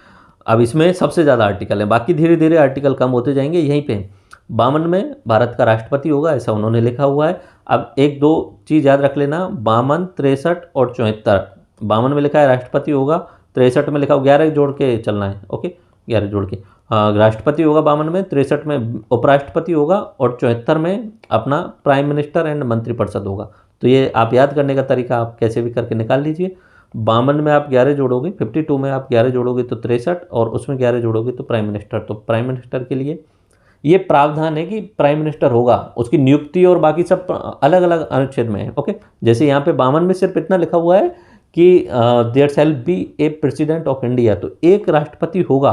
Speaker 1: अब इसमें सबसे ज़्यादा आर्टिकल है, बाकी धीरे धीरे आर्टिकल कम होते जाएंगे। यहीं पे 52 में भारत का राष्ट्रपति होगा, ऐसा उन्होंने लिखा हुआ है। अब एक दो चीज़ याद रख लेना, 52, 63 और 74। 52 में लिखा है राष्ट्रपति होगा, 63 में लिखा हो, 11 जोड़ के चलना है, ओके, 11 जोड़ के राष्ट्रपति होगा 52 में, 63 में उपराष्ट्रपति होगा, और 74 में अपना प्राइम मिनिस्टर एंड मंत्रिपरिषद होगा। तो ये आप याद करने का तरीका आप कैसे भी करके निकाल लीजिए। 52 में आप 11 जोड़ोगे, 52 में आप 11 जोड़ोगे तो 63, और उसमें 11 जोड़ोगे तो प्राइम मिनिस्टर। तो प्राइम मिनिस्टर के लिए ये प्रावधान है कि प्राइम मिनिस्टर होगा, उसकी नियुक्ति और बाकी सब अलग अलग अनुच्छेद में है, ओके। जैसे यहाँ पे 52 में सिर्फ इतना लिखा हुआ है कि there shall be a president of India, तो एक राष्ट्रपति होगा,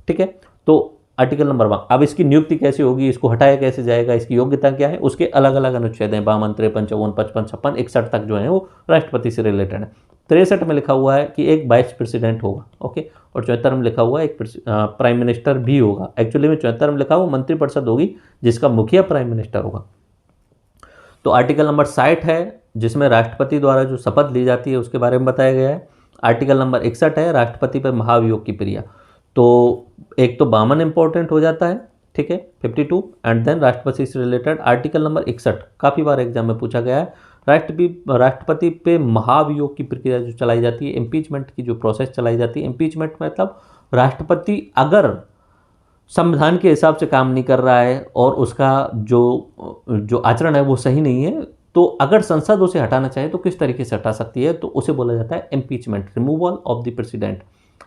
Speaker 1: ठीक है। तो आर्टिकल नंबर 1, अब इसकी नियुक्ति कैसे होगी, इसको हटाया कैसे जाएगा, इसकी योग्यता क्या है, उसके अलग अलग अनुच्छेद हैं, 52, 53, 54, 55, 56, 61 तक जो है वो राष्ट्रपति से रिलेटेड है। 63 में लिखा हुआ है कि एक वाइस प्रेसिडेंट होगा, ओके, और 74 में लिखा हुआ है एक प्राइम मिनिस्टर भी होगा। एक्चुअली में 74 में लिखा हुआ मंत्रिपरिषद होगी, जिसका मुखिया प्राइम मिनिस्टर होगा। तो आर्टिकल नंबर 60 है, जिसमें राष्ट्रपति द्वारा जो शपथ ली जाती है उसके बारे में बताया गया है। आर्टिकल नंबर 61 है, राष्ट्रपति पर महाभियोग की क्रिया। तो एक तो 52 इंपॉर्टेंट हो जाता है, ठीक है, 52, एंड देन राष्ट्रपति से रिलेटेड आर्टिकल नंबर 61 काफ़ी बार एग्जाम में पूछा गया है। राष्ट्रपति पे महाभियोग की प्रक्रिया जो चलाई जाती है, इम्पीचमेंट की जो प्रोसेस चलाई जाती है। इम्पीचमेंट मतलब राष्ट्रपति अगर संविधान के हिसाब से काम नहीं कर रहा है और उसका जो आचरण है वो सही नहीं है, तो अगर संसद उसे हटाना चाहे तो किस तरीके से हटा सकती है, तो उसे बोला जाता है impeachment, removal of the president.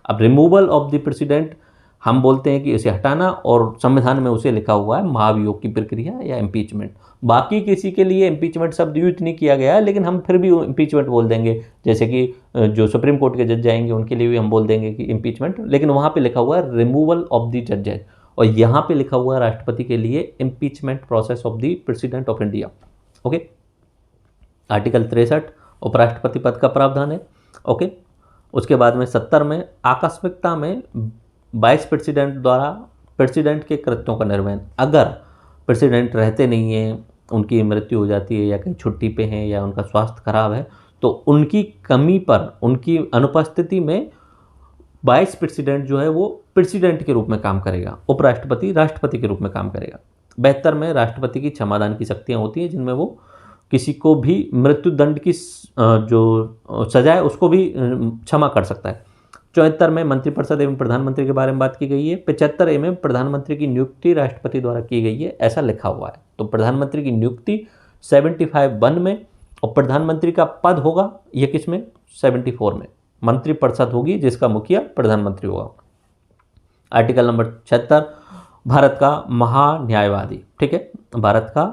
Speaker 1: अब रिमूवल ऑफ द प्रेसिडेंट हम बोलते हैं कि इसे हटाना, और संविधान में उसे लिखा हुआ है महाभियोग की प्रक्रिया या इम्पीचमेंट। बाकी किसी के लिए इम्पीचमेंट शब्द यूज नहीं किया गया है, लेकिन हम फिर भी इम्पीचमेंट बोल देंगे। जैसे कि जो सुप्रीम कोर्ट के जज जाएंगे उनके लिए भी हम बोल देंगे कि इम्पीचमेंट, लेकिन वहाँ पे लिखा हुआ है रिमूवल ऑफ द जजेस। और यहाँ पे लिखा हुआ है राष्ट्रपति के लिए impeachment process of the president of India. Okay, article 63 उपराष्ट्रपति पद का प्रावधान है। ओके, उसके बाद में 70 में आकस्मिकता में वाइस प्रेसिडेंट द्वारा प्रेसिडेंट के कृत्यों का निर्वहन, अगर प्रेसिडेंट रहते नहीं हैं, उनकी मृत्यु हो जाती है या कहीं छुट्टी पे हैं या उनका स्वास्थ्य खराब है, तो उनकी कमी पर, उनकी अनुपस्थिति में वाइस प्रेसिडेंट जो है वो प्रेसिडेंट के रूप में काम करेगा, उपराष्ट्रपति राष्ट्रपति के रूप में काम करेगा। 72 में राष्ट्रपति की क्षमादान की शक्तियाँ होती हैं, जिनमें वो किसी को भी मृत्यु दंड की जो सजा है उसको भी क्षमा कर सकता है। 74 में मंत्रिपरिषद एवं प्रधानमंत्री के बारे में बात की गई है। 75 में प्रधानमंत्री की नियुक्ति राष्ट्रपति द्वारा की गई है, ऐसा लिखा हुआ है। तो प्रधानमंत्री की नियुक्ति 75(1) में, और प्रधानमंत्री का पद होगा ये किस में, 74 में। मंत्रिपरिषद होगी जिसका मुखिया प्रधानमंत्री होगा। आर्टिकल नंबर 76 भारत का महान्यायवादी, ठीक है, भारत का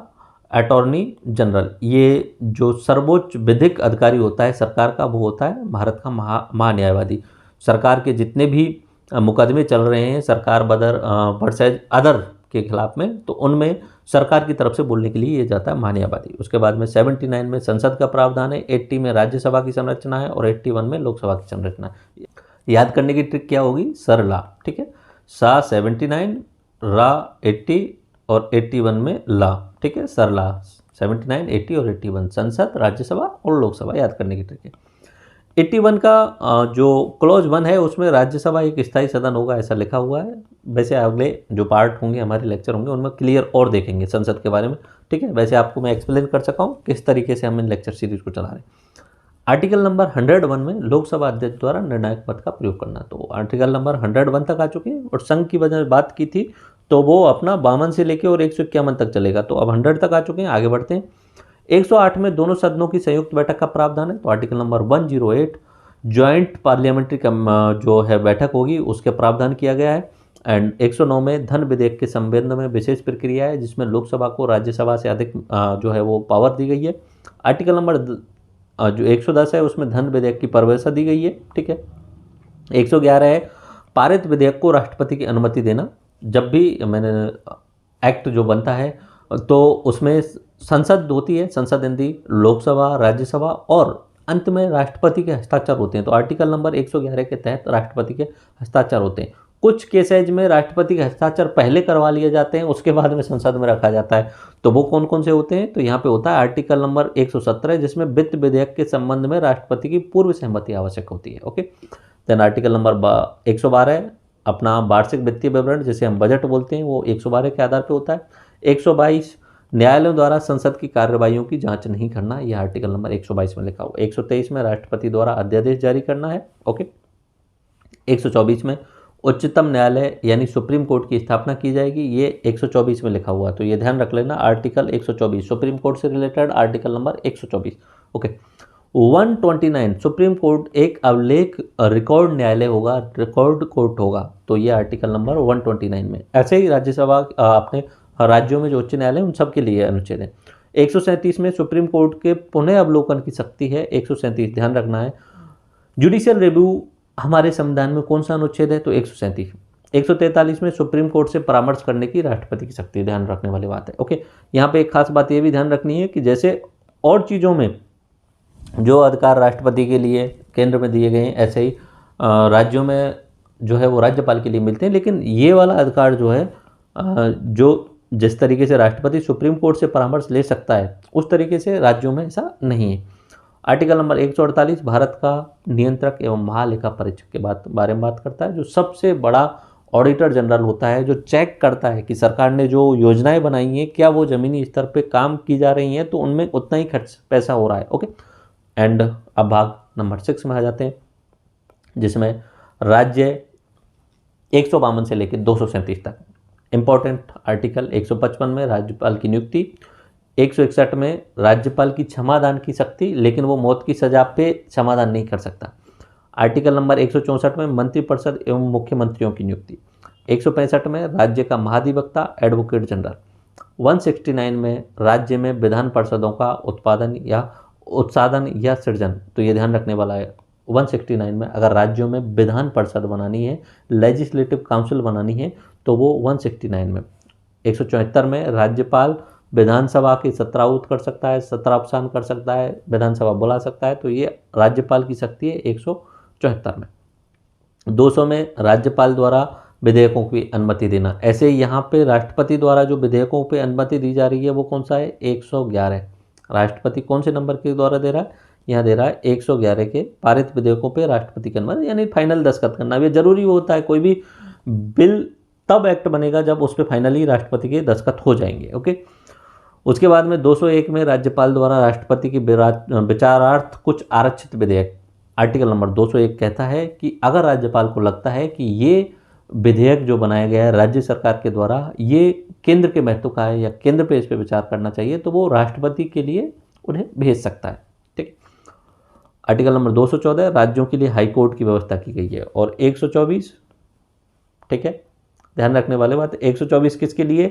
Speaker 1: अटॉर्नी जनरल, ये जो सर्वोच्च विधिक अधिकारी होता है सरकार का, वो होता है भारत का महान्यायवादी। सरकार के जितने भी मुकदमे चल रहे हैं सरकार वर्सेज अदर के खिलाफ में, तो उनमें सरकार की तरफ से बोलने के लिए ये जाता है महान्यायवादी। उसके बाद में 79 में संसद का प्रावधान है, 80 में राज्यसभा की संरचना है और 81 में लोकसभा की संरचना है। याद करने की ट्रिक क्या होगी, सर ला, ठीक है, सा 79, रा 80 और 81 में ला, ठीक है, सर ला 79, 80 और 81, संसद, राज्यसभा और लोकसभा, याद करने की ट्रिक है। 81 का जो क्लॉज 1 है उसमें राज्यसभा एक स्थायी सदन होगा, ऐसा लिखा हुआ है। वैसे अगले जो पार्ट होंगे हमारे लेक्चर होंगे उनमें क्लियर और देखेंगे संसद के बारे में, ठीक है। वैसे आपको मैं एक्सप्लेन कर सका हूँ किस तरीके से हम इन लेक्चर सीरीज को चला रहे हैं। आर्टिकल नंबर 101 में लोकसभा अध्यक्ष द्वारा निर्णायक पद का प्रयोग करना, तो आर्टिकल नंबर 101 तक आ चुके हैं। और संघ की वजह बात की थी तो वो अपना 52 से लेकर और 151 तक चलेगा, तो अब 100 तक आ चुके हैं। आगे बढ़ते हैं। 108 में दोनों सदनों की संयुक्त बैठक का प्रावधान है, तो आर्टिकल नंबर 108 ज्वाइंट पार्लियामेंट्री जो है बैठक होगी उसके प्रावधान किया गया है। एंड 109 में धन विधेयक के संबंध में विशेष प्रक्रिया है, जिसमें लोकसभा को राज्यसभा से अधिक जो है वो पावर दी गई है। आर्टिकल नंबर जो 110 है उसमें धन विधेयक की परिभाषा दी गई है, ठीक है। 111 है पारित विधेयक को राष्ट्रपति की अनुमति देना। जब भी एक्ट जो बनता है तो उसमें संसद होती है, संसद हिंदी, लोकसभा, राज्यसभा और अंत में राष्ट्रपति के हस्ताक्षर होते हैं। तो आर्टिकल नंबर 111 के तहत राष्ट्रपति के हस्ताक्षर होते हैं। कुछ केसेज में राष्ट्रपति के हस्ताक्षर पहले करवा लिए जाते हैं, उसके बाद में संसद में रखा जाता है। तो वो कौन कौन से होते हैं, तो यहाँ पे होता है आर्टिकल नंबर 117 जिसमें वित्त विधेयक के संबंध में राष्ट्रपति की पूर्व सहमति आवश्यक होती है। ओके, देन आर्टिकल नंबर 112 अपना वार्षिक वित्तीय विवरण जिसे हम बजट बोलते हैं, वो 112 के आधार पर होता है। 122 न्यायालयों द्वारा संसद की कार्यवाहियों की जांच नहीं करना, यह आर्टिकल नंबर 122 में लिखा हुआ। 123 में राष्ट्रपति द्वारा अध्यादेश जारी करना है। ओके, 124 में उच्चतम न्यायालय यानी सुप्रीम कोर्ट की स्थापना की जाएगी, ये 124 में लिखा हुआ, तो ये ध्यान रख लेना। आर्टिकल 124 सुप्रीम कोर्ट से related article number 124। Okay, 129 supreme court एक अभिलेख रिकॉर्ड न्यायालय होगा, रिकॉर्ड कोर्ट होगा, तो ये आर्टिकल नंबर 129 में। ऐसे ही राज्यसभा अपने राज्यों में जो उच्च न्यायालय उन सब के लिए अनुच्छेद है। 137 में सुप्रीम कोर्ट के पुनः अवलोकन की शक्ति है, 137 ध्यान रखना है। जुडिशियल रिव्यू हमारे संविधान में कौन सा अनुच्छेद है, तो 137। 143 में सुप्रीम कोर्ट से परामर्श करने की राष्ट्रपति की शक्ति, ध्यान रखने वाली बात है। ओके, यहाँ पे एक खास बात ये भी ध्यान रखनी है कि जैसे और चीज़ों में जो अधिकार राष्ट्रपति के लिए केंद्र में दिए गए हैं, ऐसे ही राज्यों में जो है वो राज्यपाल के लिए मिलते हैं, लेकिन ये वाला अधिकार जो है जो जिस तरीके से राष्ट्रपति सुप्रीम कोर्ट से परामर्श ले सकता है उस तरीके से राज्यों में ऐसा नहीं है। आर्टिकल नंबर 148 भारत का नियंत्रक एवं महालेखा परीक्षक के बारे में बात करता है, जो सबसे बड़ा ऑडिटर जनरल होता है, जो चेक करता है कि सरकार ने जो योजनाएं बनाई हैं क्या वो ज़मीनी स्तर पे काम की जा रही हैं, तो उनमें उतना ही खर्च पैसा हो रहा है। ओके, एंड अब भाग नंबर 6 में आ जाते हैं, जिसमें राज्य 152 से लेकर 237 तक इंपॉर्टेंट आर्टिकल। 155 में राज्यपाल की नियुक्ति, 161 में राज्यपाल की क्षमादान की शक्ति, लेकिन वो मौत की सजा पे क्षमादान नहीं कर सकता। आर्टिकल नंबर 164 में मंत्रिपरिषद एवं मुख्यमंत्रियों की नियुक्ति। 165 में राज्य का महाधिवक्ता एडवोकेट जनरल। 169 में राज्य में विधान परिषदों का उत्पादन या उत्साधन या सृजन, तो ये ध्यान रखने वाला है 169 में अगर राज्यों में विधान परिषद बनानी है, लेजिस्लेटिव काउंसिल बनानी है, तो वो 169 में। 174 में राज्यपाल विधानसभा की सत्रावूत कर सकता है, सत्रावसान कर सकता है, विधानसभा बुला सकता है, तो ये राज्यपाल की शक्ति है 174 में। 200 में राज्यपाल द्वारा विधेयकों की अनुमति देना। ऐसे यहाँ पे राष्ट्रपति द्वारा जो विधेयकों पे अनुमति दी जा रही है वो कौन सा है? 111। राष्ट्रपति कौन से नंबर के द्वारा दे रहा है? यहाँ दे रहा है 111 के पारित विधेयकों पे राष्ट्रपति की अनुमति, यानी फाइनल दस्तखत करना। ये जरूरी होता है, कोई भी बिल तब एक्ट बनेगा जब उस पर फाइनली राष्ट्रपति के दस्तखत हो जाएंगे। ओके। उसके बाद में 201 में राज्यपाल द्वारा राष्ट्रपति की विचारार्थ कुछ आरक्षित विधेयक। आर्टिकल नंबर 201 कहता है कि अगर राज्यपाल को लगता है कि ये विधेयक जो बनाया गया है राज्य सरकार के द्वारा ये केंद्र के महत्व का है या केंद्र पे इस पर विचार करना चाहिए, तो वो राष्ट्रपति के लिए उन्हें भेज सकता है। ठीक। आर्टिकल नंबर 214 राज्यों के लिए हाई कोर्ट की व्यवस्था की गई है। और 124, ठीक है, ध्यान रखने वाले बात, 124 किसके लिए?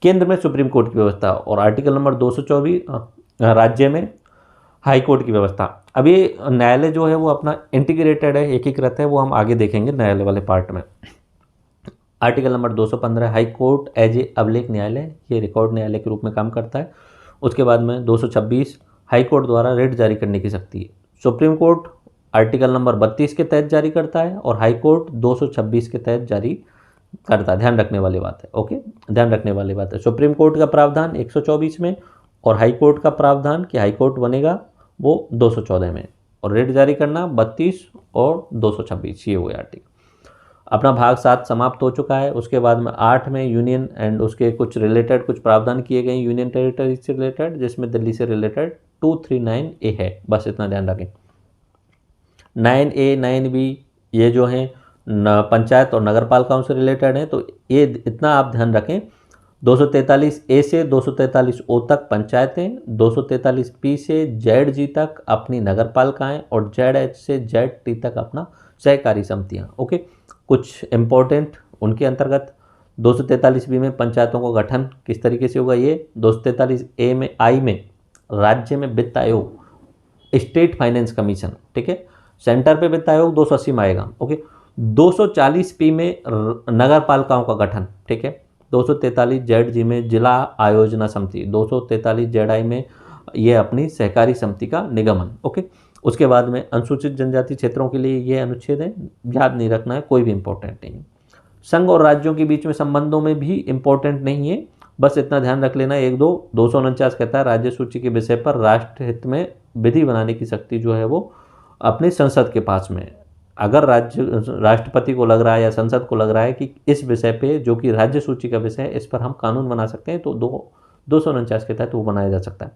Speaker 1: केंद्र में सुप्रीम कोर्ट की व्यवस्था। और आर्टिकल नंबर 224 राज्य में हाई कोर्ट की व्यवस्था। अब ये न्यायालय जो है वो अपना इंटीग्रेटेड है, एकीकृत है, वो हम आगे देखेंगे न्यायालय वाले पार्ट में। Article number 215 high court as a अभिलेख न्यायालय, ये रिकॉर्ड न्यायालय के रूप में काम करता है। उसके बाद में 226 हाई कोर्ट द्वारा रिट जारी करने की शक्ति है। सुप्रीम कोर्ट आर्टिकल नंबर 32 के तहत जारी करता है और हाई कोर्ट 226 के तहत जारी करता है। ध्यान रखने वाली बात है। ओके, ध्यान रखने वाली बात है। सुप्रीम कोर्ट का प्रावधान 124 में और हाई कोर्ट का प्रावधान कि हाई कोर्ट बनेगा वो 214 में, और रेट जारी करना 32 और 226, ये हुए आर्टिकल। अपना भाग 7 समाप्त हो चुका है। उसके बाद में 8 में यूनियन एंड उसके कुछ रिलेटेड कुछ प्रावधान किए गए यूनियन टेरिटरी से रिलेटेड, जिसमें दिल्ली से रिलेटेड 239A है, बस इतना ध्यान रखें। 9A 9B ये जो हैं पंचायत और नगरपालिकाओं से रिलेटेड हैं, तो ये इतना आप ध्यान रखें। 243A से 243O तक पंचायतें, 243P से ZG तक अपनी नगरपालिकाएं और ZH से ZT तक अपना सहकारी समितियां। ओके, कुछ इंपॉर्टेंट उनके अंतर्गत 243B में पंचायतों का गठन किस तरीके से होगा ये। 243A में आई में राज्य में वित्त आयोग, स्टेट फाइनेंस कमीशन, ठीक है, सेंटर पे वित्त आयोग 280 में आएगा। ओके, 240P में नगर पालिकाओं का गठन, ठीक है, 243 ZG में जिला आयोजना समिति, 243 ZI में ये अपनी सहकारी समिति का निगमन। ओके, उसके बाद में अनुसूचित जनजाति क्षेत्रों के लिए ये अनुच्छेद है, याद नहीं रखना है, कोई भी इंपॉर्टेंट नहीं। संघ और राज्यों के बीच में संबंधों में भी इंपॉर्टेंट नहीं है, बस इतना ध्यान रख लेना। 249 कहता है राज्य सूची के विषय पर राष्ट्र हित में विधि बनाने की शक्ति जो है वो अपने संसद के पास में। अगर राष्ट्रपति को लग रहा है या संसद को लग रहा है कि इस विषय पे जो कि राज्य सूची का विषय है इस पर हम कानून बना सकते हैं, तो 249 के तहत वो बनाया जा सकता है।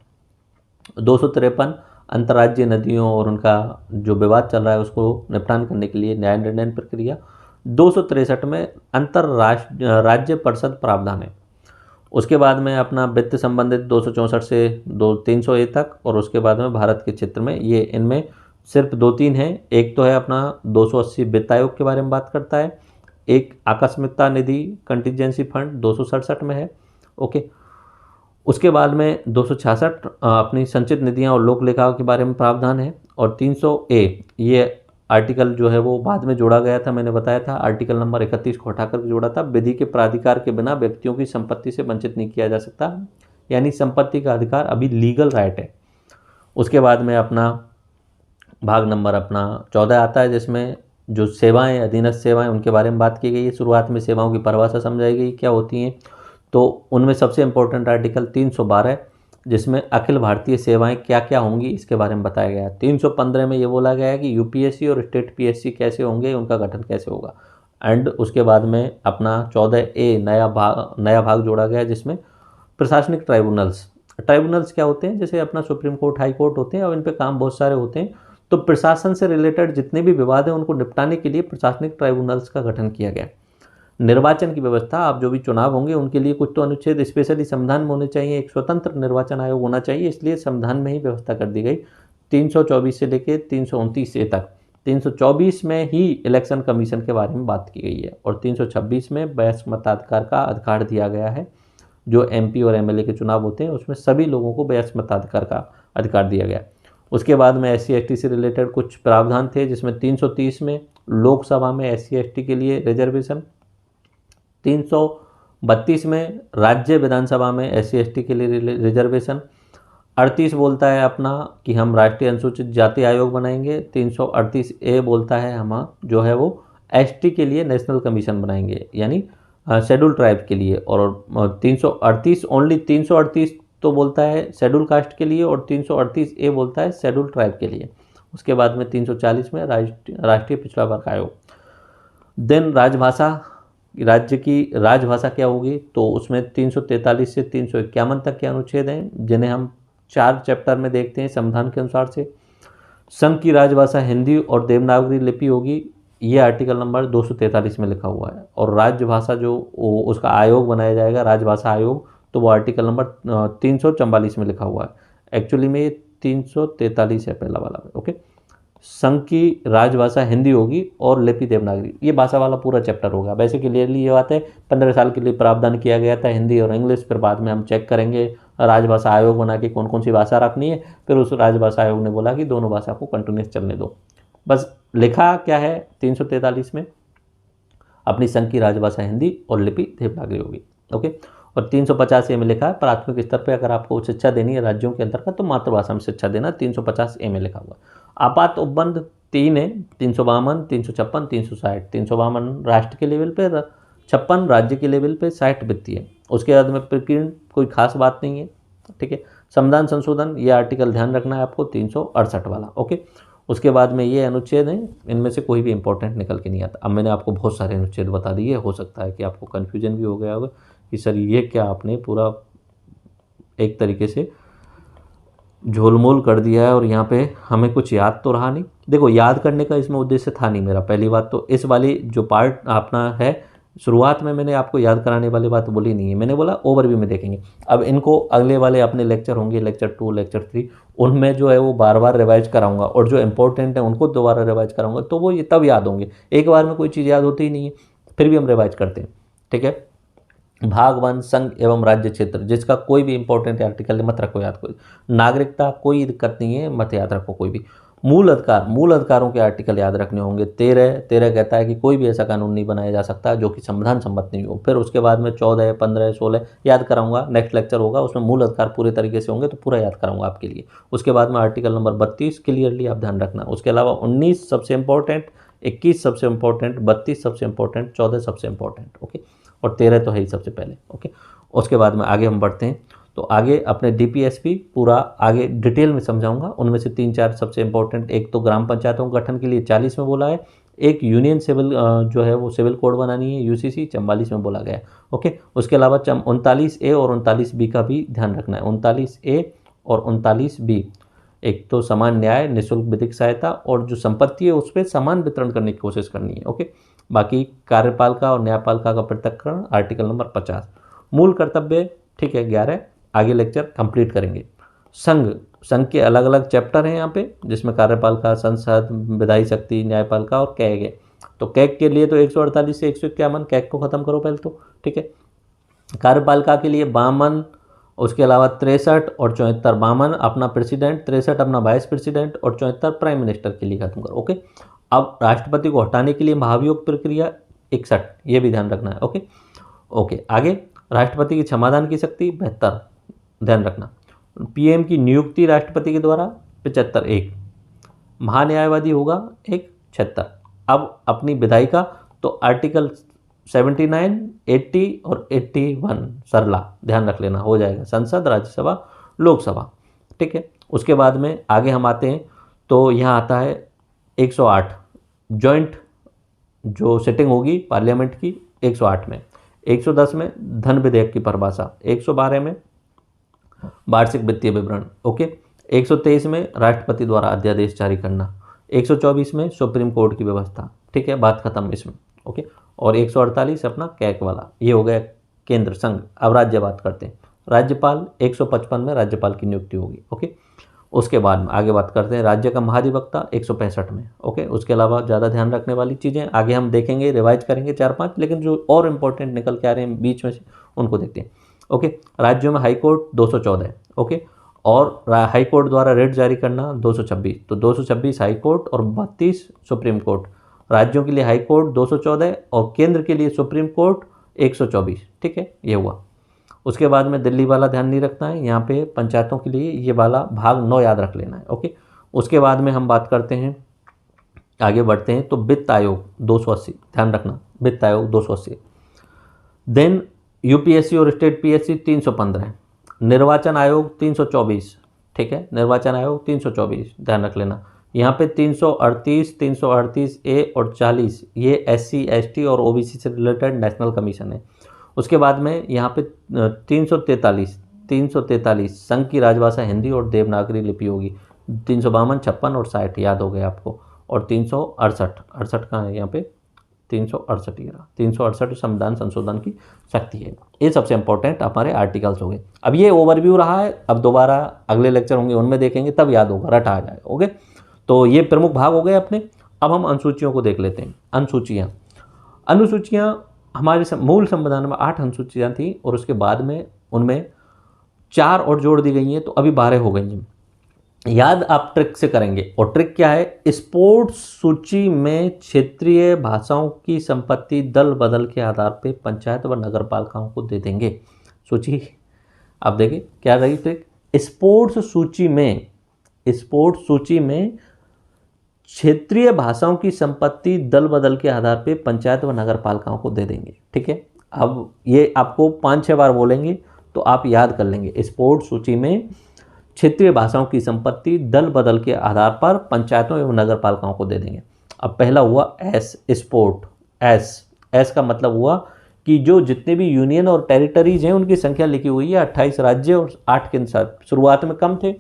Speaker 1: 253 अंतर्राज्यीय नदियों और उनका जो विवाद चल रहा है उसको निपटान करने के लिए न्याय निर्णय प्रक्रिया। 263 में राज्य परिषद प्रावधान है। उसके बाद में अपना वित्त संबंधित 264 से 300A तक, और उसके बाद में भारत के क्षेत्र में ये इनमें सिर्फ 2-3 हैं। एक तो है अपना 280 वित्त आयोग के बारे में बात करता है, एक आकस्मिकता निधि कंटिजेंसी फंड 267 में है। ओके, उसके बाद में 266 अपनी संचित निधियां और लोक लेखाओं के बारे में प्रावधान है, और 300A ये आर्टिकल जो है वो बाद में जोड़ा गया था, मैंने बताया था आर्टिकल नंबर 31 को हटाकर जोड़ा था। विधि के प्राधिकार के बिना व्यक्तियों की संपत्ति से वंचित नहीं किया जा सकता, यानी संपत्ति का अधिकार अभी लीगल राइट है। उसके बाद में अपना भाग नंबर अपना 14 आता है, जिसमें जो सेवाएं, अधीनस्थ सेवाएं, उनके बारे में बात की गई है। शुरुआत में सेवाओं की परिभाषा समझाई गई क्या होती हैं, तो उनमें सबसे इंपॉर्टेंट आर्टिकल 312 जिसमें अखिल भारतीय सेवाएं क्या क्या होंगी इसके बारे में बताया गया है। 315 में ये बोला गया है कि यूपीएससी और स्टेट पीएससी कैसे होंगे, उनका गठन कैसे होगा। एंड उसके बाद में अपना 14A नया भाग जोड़ा गया है, जिसमें प्रशासनिक ट्राइब्यूनल्स क्या होते हैं, जैसे अपना सुप्रीम कोर्ट, हाई कोर्ट होते हैं और इन पे काम बहुत सारे होते हैं, तो प्रशासन से रिलेटेड जितने भी विवाद हैं उनको निपटाने के लिए प्रशासनिक ट्राइब्यूनल्स का गठन किया गया। निर्वाचन की व्यवस्था, आप जो भी चुनाव होंगे उनके लिए कुछ तो अनुच्छेद स्पेशली संविधान में होने चाहिए, एक स्वतंत्र निर्वाचन आयोग होना चाहिए, इसलिए संविधान में ही व्यवस्था कर दी गई। 324 से लेकर 329A तक 324 में ही इलेक्शन कमीशन के बारे में बात की गई है, और 326 में वयस्क मताधिकार का अधिकार दिया गया है। जो MP और MLA के चुनाव होते हैं उसमें सभी लोगों को वयस्क मताधिकार का अधिकार दिया गया। उसके बाद में SC/ST से रिलेटेड कुछ प्रावधान थे, जिसमें 330 में लोकसभा में SC/ST के लिए रिजर्वेशन, 332 में राज्य विधानसभा में SC/ST के लिए रिजर्वेशन, 38 बोलता है अपना कि हम राष्ट्रीय अनुसूचित जाति आयोग बनाएंगे, 338A बोलता है हम जो है वो ST के लिए नेशनल कमीशन बनाएंगे, यानी शेड्यूल ट्राइब के लिए, और 338 ओनली 338 तो बोलता है शेड्यूल कास्ट के लिए, और 338A बोलता है शेड्यूल ट्राइब के लिए। उसके बाद में 340 में राष्ट्रीय पिछड़ा वर्ग आयोग। देन राजभाषा, राज्य की राजभाषा क्या होगी, तो उसमें 343 से 351 तक के अनुच्छेद हैं, जिन्हें हम 4 चैप्टर में देखते हैं संविधान के अनुसार से। संघ की राजभाषा हिंदी और देवनागरी लिपि होगी, ये आर्टिकल नंबर 243 में लिखा हुआ है। और राजभाषा जो उसका आयोग बनाया जाएगा, राजभाषा आयोग, तो वो आर्टिकल नंबर 344 में लिखा हुआ है। एक्चुअली में ये 343 है पहला वाला, ओके। संघ की राजभाषा हिंदी होगी और लिपि देवनागरी, ये भाषा वाला पूरा चैप्टर होगा। वैसे क्लियरली ये बात है, 15 साल के लिए प्रावधान किया गया था हिंदी और इंग्लिश, फिर बाद में हम चेक करेंगे राजभाषा आयोग बना के कौन कौन सी भाषा रखनी है, फिर उस राजभाषा आयोग ने बोला कि दोनों भाषा को कंटिन्यूस चलने दो। बस लिखा क्या है 343 में, अपनी संघ की राजभाषा हिंदी और लिपि देवनागरी होगी, ओके। और 350A में लिखा है प्राथमिक स्तर पर अगर आपको शिक्षा देनी है राज्यों के अंतर्गत तो मातृभाषा में शिक्षा देना, 350A में लिखा हुआ। आपात उपबंध 3 है, 352, 356, 360। 352 राष्ट्र के लेवल पे, 56 राज्य के लेवल पे, 60 वित्तीय। उसके बाद में प्रकीर्ण कोई खास बात नहीं है, ठीक है। संविधान संशोधन, ये आर्टिकल ध्यान रखना है आपको 368 वाला, ओके। उसके बाद में ये अनुच्छेद हैं, इनमें से कोई भी इंपॉर्टेंट निकल के नहीं आता। अब मैंने आपको बहुत सारे अनुच्छेद बता दिए, हो सकता है कि आपको कन्फ्यूजन भी हो गया होगा कि सर ये क्या आपने पूरा एक तरीके से झोलमोल कर दिया है और यहाँ पे हमें कुछ याद तो रहा नहीं। देखो, याद करने का इसमें उद्देश्य था नहीं मेरा। पहली बात तो इस वाली जो पार्ट अपना है, शुरुआत में मैंने आपको याद कराने वाली बात बोली नहीं है, मैंने बोला ओवरव्यू में देखेंगे। अब इनको अगले वाले अपने लेक्चर होंगे, लेक्चर 2, लेक्चर 3, उनमें जो है वो बार बार रिवाइज कराऊंगा, और जो इंपॉर्टेंट है उनको दोबारा रिवाइज कराऊंगा, तो वो ये तब याद होंगे। एक बार में कोई चीज़ याद होती ही नहीं है, फिर भी हम रिवाइज करते हैं, ठीक है। भाग 1 संघ एवं राज्य क्षेत्र, जिसका कोई भी इंपॉर्टेंट आर्टिकल मत रखो याद। कोई नागरिकता कोई दिक्कत नहीं है, मत याद रखो कोई भी। मूल अधिकार, मूल अधिकारों के आर्टिकल याद रखने होंगे। 13 कहता है कि कोई भी ऐसा कानून नहीं बनाया जा सकता जो कि संविधान सम्मत नहीं हो। फिर उसके बाद में 14, 15, 16 याद कराऊंगा, नेक्स्ट लेक्चर होगा उसमें मूल अधिकार पूरे तरीके से होंगे, तो पूरा याद कराऊंगा आपके लिए। उसके बाद में आर्टिकल नंबर 32 क्लियरली आप ध्यान रखना। उसके अलावा 19 सबसे इंपॉर्टेंट, 21 सबसे इंपॉर्टेंट, 32 सबसे इंपॉर्टेंट, 14 सबसे इंपॉर्टेंट, ओके। और 13 तो है ही सबसे पहले, ओके। उसके बाद में आगे हम बढ़ते हैं, तो आगे अपने DPSP पूरा आगे डिटेल में समझाऊंगा। उनमें से 3-4 सबसे इंपॉर्टेंट, एक तो ग्राम पंचायतों के गठन के लिए 40 में बोला है, एक यूनियन सिविल जो है वो सिविल कोड बनानी है UCC 44 में बोला गया है, ओके। उसके अलावा 39A और 39B का भी ध्यान रखना है। 39A और 39B, एक तो समान न्याय, निःशुल्क विधिक सहायता, और जो संपत्ति है उस पर समान वितरण करने की कोशिश करनी है, ओके। बाकी कार्यपालिका और न्यायपालिका का पृथक्करण आर्टिकल नंबर 50। मूल कर्तव्य, ठीक है, 11। आगे लेक्चर कंप्लीट करेंगे। संघ के अलग अलग चैप्टर हैं यहाँ पे, जिसमें कार्यपालिका, संसद, विधायी शक्ति, न्यायपालिका और कैग है। तो कैग के लिए तो 148 से 151, कैग को खत्म करो पहले तो, ठीक है। कार्यपालिका के लिए 52, उसके अलावा 63 और 74, 52 अपना प्रेसिडेंट, 63 अपना वाइस प्रेसिडेंट, और 74 प्राइम मिनिस्टर के लिए खत्म करो, ओके। अब राष्ट्रपति को हटाने के लिए महाभियोग प्रक्रिया 61, ये भी ध्यान रखना है, ओके। ओके, आगे राष्ट्रपति की क्षमादान की शक्ति 72, ध्यान रखना। PM की नियुक्ति राष्ट्रपति के द्वारा 75, 1। महान्यायवादी होगा 1, 76। अब अपनी विधायिका तो आर्टिकल 79, 80 और 81 सरला ध्यान रख लेना, हो जाएगा। संसद, राज्यसभा, लोकसभा, ठीक है। उसके बाद में आगे हम आते हैं, तो यहाँ आता है 108 जॉइंट जो सिटिंग होगी पार्लियामेंट की 108 में, 110 में धन विधेयक की परिभाषा, 112 में वार्षिक वित्तीय विवरण, ओके। 123 में राष्ट्रपति द्वारा अध्यादेश जारी करना, 124 में सुप्रीम कोर्ट की व्यवस्था, ठीक है, बात खत्म इसमें, ओके। और 148 अपना कैक वाला, ये हो गया केंद्र संघ। अब राज्य बात करते हैं। राज्यपाल 155 में राज्यपाल की नियुक्ति होगी, ओके। उसके बाद में आगे बात करते हैं राज्य का महाधिवक्ता 165 में, ओके। उसके अलावा ज़्यादा ध्यान रखने वाली चीज़ें आगे हम देखेंगे, रिवाइज करेंगे 4-5, लेकिन जो और इम्पोर्टेंट निकल के आ रहे हैं बीच में से उनको देखते हैं, ओके। राज्यों में हाईकोर्ट 214 है, ओके। और हाई कोर्ट द्वारा रेट जारी करना 226, तो 226 हाई कोर्ट और 32 सुप्रीम कोर्ट। राज्यों के लिए हाई कोर्ट 214 और केंद्र के लिए सुप्रीम कोर्ट 124। ठीक है, ये हुआ। उसके बाद में दिल्ली वाला ध्यान नहीं रखना है, यहाँ पे पंचायतों के लिए ये वाला भाग 9 याद रख लेना है। ओके, उसके बाद में हम बात करते हैं, आगे बढ़ते हैं। तो वित्त आयोग 280, ध्यान रखना, वित्त आयोग 280। देन यूपीएससी और स्टेट पीएससी 315, निर्वाचन आयोग 324। ठीक है, निर्वाचन आयोग 324 ध्यान रख लेना। यहाँ पे 338, 338 ए और 40 ये एससी एसटी और ओबीसी से रिलेटेड नेशनल कमीशन है। उसके बाद में यहाँ पे 343, 343 संघ की राजभाषा हिंदी और देवनागरी लिपि होगी। 352, 56 और 60 याद हो गए आपको। और 368, 68 कहाँ है यहाँ पे, 368 ये रहा, 368 संविधान संशोधन की शक्ति है। ये सबसे इंपॉर्टेंट हमारे आर्टिकल्स हो गए। अब ये ओवरव्यू रहा है, अब दोबारा अगले लेक्चर होंगे उनमें देखेंगे, तब याद होगा, रटा आ जाएगा। ओके, तो ये प्रमुख भाग हो गए अपने। अब हम अनुसूचियों को देख लेते हैं। अनुसूचियाँ, अनुसूचियाँ हमारे मूल संविधान में 8 अनुसूचियाँ थी और उसके बाद में उनमें 4 और जोड़ दी गई हैं, तो अभी 12 हो गई हैं। याद आप ट्रिक से करेंगे, और ट्रिक क्या है, स्पोर्ट्स सूची में क्षेत्रीय भाषाओं की संपत्ति दल बदल के आधार पर पंचायत व नगर पालिकाओं को दे देंगे। सूची आप देखें क्या रही ट्रिक, स्पोर्ट्स सूची में, स्पोर्ट्स सूची में क्षेत्रीय भाषाओं की संपत्ति दल बदल के आधार पर पंचायत व नगर पालिकाओं को दे देंगे। ठीक है, अब ये आपको 5-6 बार बोलेंगे तो आप याद कर लेंगे। स्पोर्ट्स सूची में क्षेत्रीय भाषाओं की संपत्ति दल बदल के आधार पर पंचायतों एवं नगर पालिकाओं को दे देंगे। अब पहला हुआ एस, स्पोर्ट। एस का मतलब हुआ कि जो जितने भी यूनियन और टेरिटरीज हैं उनकी संख्या लिखी हुई है 28 राज्य और 8 केंद्र शासित। शुरुआत में कम थे,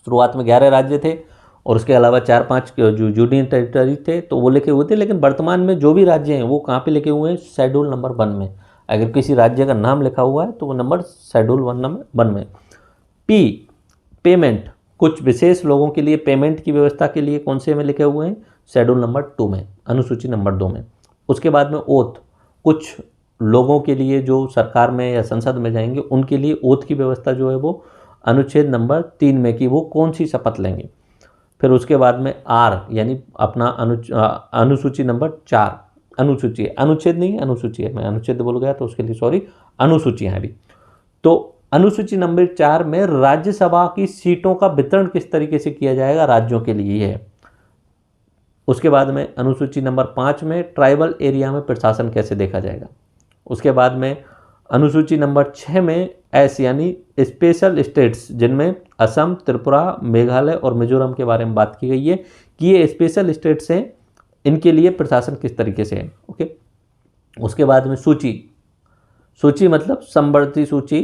Speaker 1: शुरुआत में 11 राज्य थे और उसके अलावा 4-5 जो यूनियन टेरिटरी थे तो वो लिखे हुए थे। लेकिन वर्तमान में जो भी राज्य हैं वो कहाँ पे लिखे हुए हैं, शेड्यूल नंबर 1 में। अगर किसी राज्य का नाम लिखा हुआ है तो वो नंबर शेड्यूल 1 में। पी, पेमेंट, कुछ विशेष लोगों के लिए पेमेंट की व्यवस्था के लिए कौन से में लिखे हुए हैं, शेड्यूल नंबर 2 में, अनुसूची नंबर 2 में। उसके बाद में ओथ, कुछ लोगों के लिए जो सरकार में या संसद में जाएंगे उनके लिए ओथ की व्यवस्था जो है वो अनुच्छेद नंबर 3 में कि वो कौन सी शपथ लेंगे। फिर उसके बाद में आर यानी अपना अनुसूची नंबर 4, अनुसूची है, अनुच्छेद नहीं है, अनुसूची है, मैं अनुच्छेद बोल गया तो उसके लिए सॉरी, अनुसूचियाँ हैं अभी। तो अनुसूची नंबर 4 में राज्यसभा की सीटों का वितरण किस तरीके से किया जाएगा, राज्यों के लिए है। उसके बाद में अनुसूची नंबर 5 में ट्राइबल एरिया में प्रशासन कैसे देखा जाएगा। उसके बाद में अनुसूची नंबर 6 में एस यानी स्पेशल स्टेट्स, जिनमें असम, त्रिपुरा, मेघालय और मिजोरम के बारे में बात की गई है कि ये स्पेशल स्टेट्स हैं, इनके लिए प्रशासन किस तरीके से है। ओके, उसके बाद में सूची, सूची मतलब समवर्ती सूची,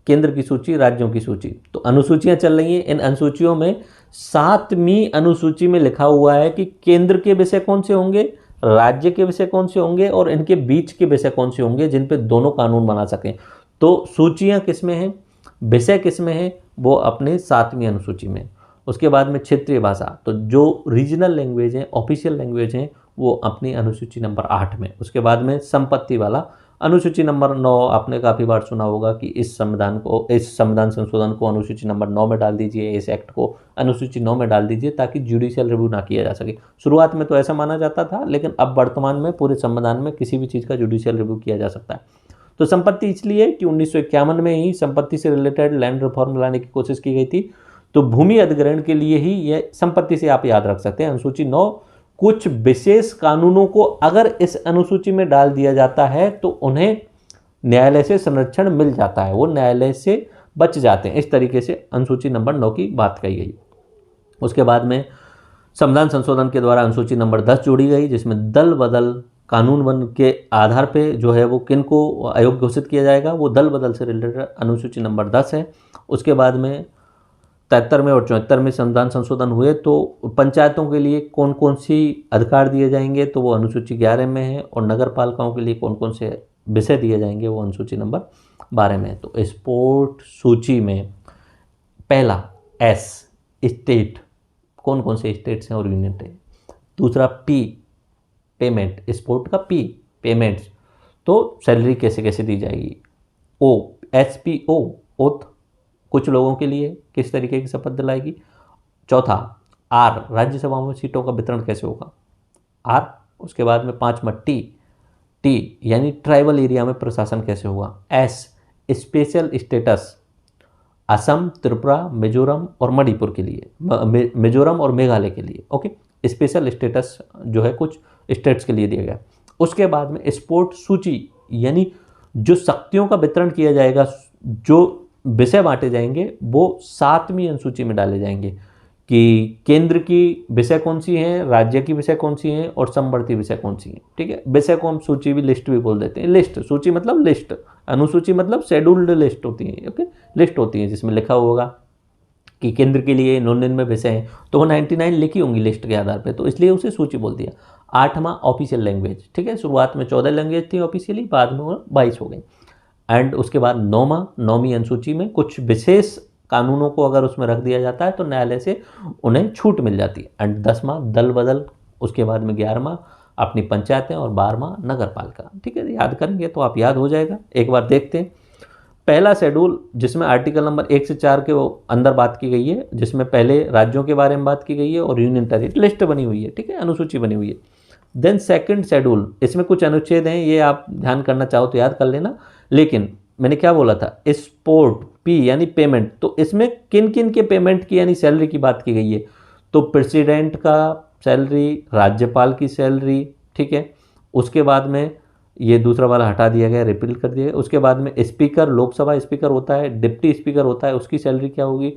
Speaker 1: केंद्र की सूची, राज्यों की सूची। तो अनुसूचियां चल रही हैं, इन अनुसूचियों में 7वीं अनुसूची में लिखा हुआ है कि केंद्र के विषय कौन से होंगे, राज्य के विषय कौन से होंगे और इनके बीच के विषय कौन से होंगे जिन पे दोनों कानून बना सकें। तो सूचियां किस में हैं, विषय किस में है, वो अपने 7वीं अनुसूची में। उसके बाद में क्षेत्रीय भाषा, तो जो रीजनल लैंग्वेज हैं, ऑफिशियल लैंग्वेज हैं, वो अपनी अनुसूची नंबर 8 में। उसके बाद में संपत्ति वाला अनुसूची नंबर 9, आपने काफ़ी बार सुना होगा कि इस संविधान संशोधन को अनुसूची नंबर 9 में डाल दीजिए, इस एक्ट को अनुसूची 9 में डाल दीजिए ताकि जुडिशियल रिव्यू ना किया जा सके। शुरुआत में तो ऐसा माना जाता था, लेकिन अब वर्तमान में पूरे संविधान में किसी भी चीज़ का जुडिशियल रिव्यू किया जा सकता है। तो संपत्ति इसलिए कि 1951 में ही संपत्ति से रिलेटेड लैंड रिफॉर्म लाने की कोशिश की गई थी, तो भूमि अधिग्रहण के लिए ही ये संपत्ति से आप याद रख सकते हैं। अनुसूची 9 कुछ विशेष कानूनों को अगर इस अनुसूची में डाल दिया जाता है तो उन्हें न्यायालय से संरक्षण मिल जाता है, वो न्यायालय से बच जाते हैं। इस तरीके से अनुसूची नंबर 9 की बात कही गई। उसके बाद में संविधान संशोधन के द्वारा अनुसूची नंबर 10 जोड़ी गई, जिसमें दल बदल कानून बन के आधार पे जो है वो किन को अयोग्य घोषित किया जाएगा, वो दल बदल से रिलेटेड अनुसूची नंबर 10 है। उसके बाद में 73 में और 74 में संविधान संशोधन हुए तो पंचायतों के लिए कौन कौन सी अधिकार दिए जाएंगे, तो वो अनुसूची 11 में है, और नगर पालिकाओं के लिए कौन कौन से विषय दिए जाएंगे, वो अनुसूची नंबर 12 में है। तो स्पोर्ट सूची में पहला एस, स्टेट, कौन कौन से स्टेट्स हैं और यूनियन है। दूसरा पी, पेमेंट, स्पोर्ट का पी, पेमेंट्स, तो सैलरी कैसे कैसे दी जाएगी। ओ, एस पी ओ, ओथ, कुछ लोगों के लिए किस तरीके की शपथ दिलाएगी। चौथा, आर, राज्यसभा में सीटों का वितरण कैसे होगा, आर। उसके बाद में 5वां टी यानी ट्राइबल एरिया में प्रशासन कैसे होगा। S, special status Assam, Tripura, Mizoram और मणिपुर के लिए, मिजोरम और मेघालय के लिए। ओके, स्पेशल स्टेटस जो है कुछ स्टेट्स के लिए दिया गया। उसके बाद में स्पोर्ट सूची यानी जो शक्तियों का वितरण किया जाएगा, जो विषय बांटे जाएंगे वो 7वीं अनुसूची में डाले जाएंगे कि केंद्र की विषय कौन सी हैं, राज्य की विषय कौन सी हैं और समवर्ती विषय कौन सी हैं। ठीक है, विषय को हम सूची भी लिस्ट भी बोल देते हैं। लिस्ट, सूची मतलब लिस्ट, अनुसूची मतलब शेड्यूल्ड लिस्ट होती है। ओके, लिस्ट होती है जिसमें लिखा होगा कि केंद्र के लिए 99 विषय हैं, तो वो 99 लिखी होंगी लिस्ट के आधार पे, तो इसलिए उसे सूची बोल दिया। 8वां ऑफिशियल लैंग्वेज, ठीक है, शुरुआत में 14 लैंग्वेज थी ऑफिशियली, बाद में वो 22 हो गई। एंड उसके बाद 9वीं अनुसूची में कुछ विशेष कानूनों को अगर उसमें रख दिया जाता है तो न्यायालय से उन्हें छूट मिल जाती है। एंड 10वां दल बदल, उसके बाद में 11वां अपनी पंचायतें और 12वां नगर पालिका। ठीक है, याद करेंगे तो आप याद हो जाएगा। एक बार देखते हैं पहला शेड्यूल जिसमें आर्टिकल नंबर 1 से 4 के अंदर बात की गई है, जिसमें पहले राज्यों के बारे में बात की गई है और यूनियन टेरिटरी लिस्ट बनी हुई है। ठीक है, अनुसूची बनी हुई है। देन सेकंड शेड्यूल, इसमें कुछ अनुच्छेद हैं, ये आप ध्यान करना चाहो तो याद कर लेना। लेकिन मैंने क्या बोला था, स्पोर्ट, पी यानी पेमेंट, तो इसमें किन किन के पेमेंट की यानी सैलरी की बात की गई है। तो प्रेसिडेंट का सैलरी, राज्यपाल की सैलरी, ठीक है। उसके बाद में ये दूसरा वाला हटा दिया गया, रिपील कर दिया गया। उसके बाद में स्पीकर, लोकसभा स्पीकर होता है, डिप्टी स्पीकर होता है, उसकी सैलरी क्या होगी,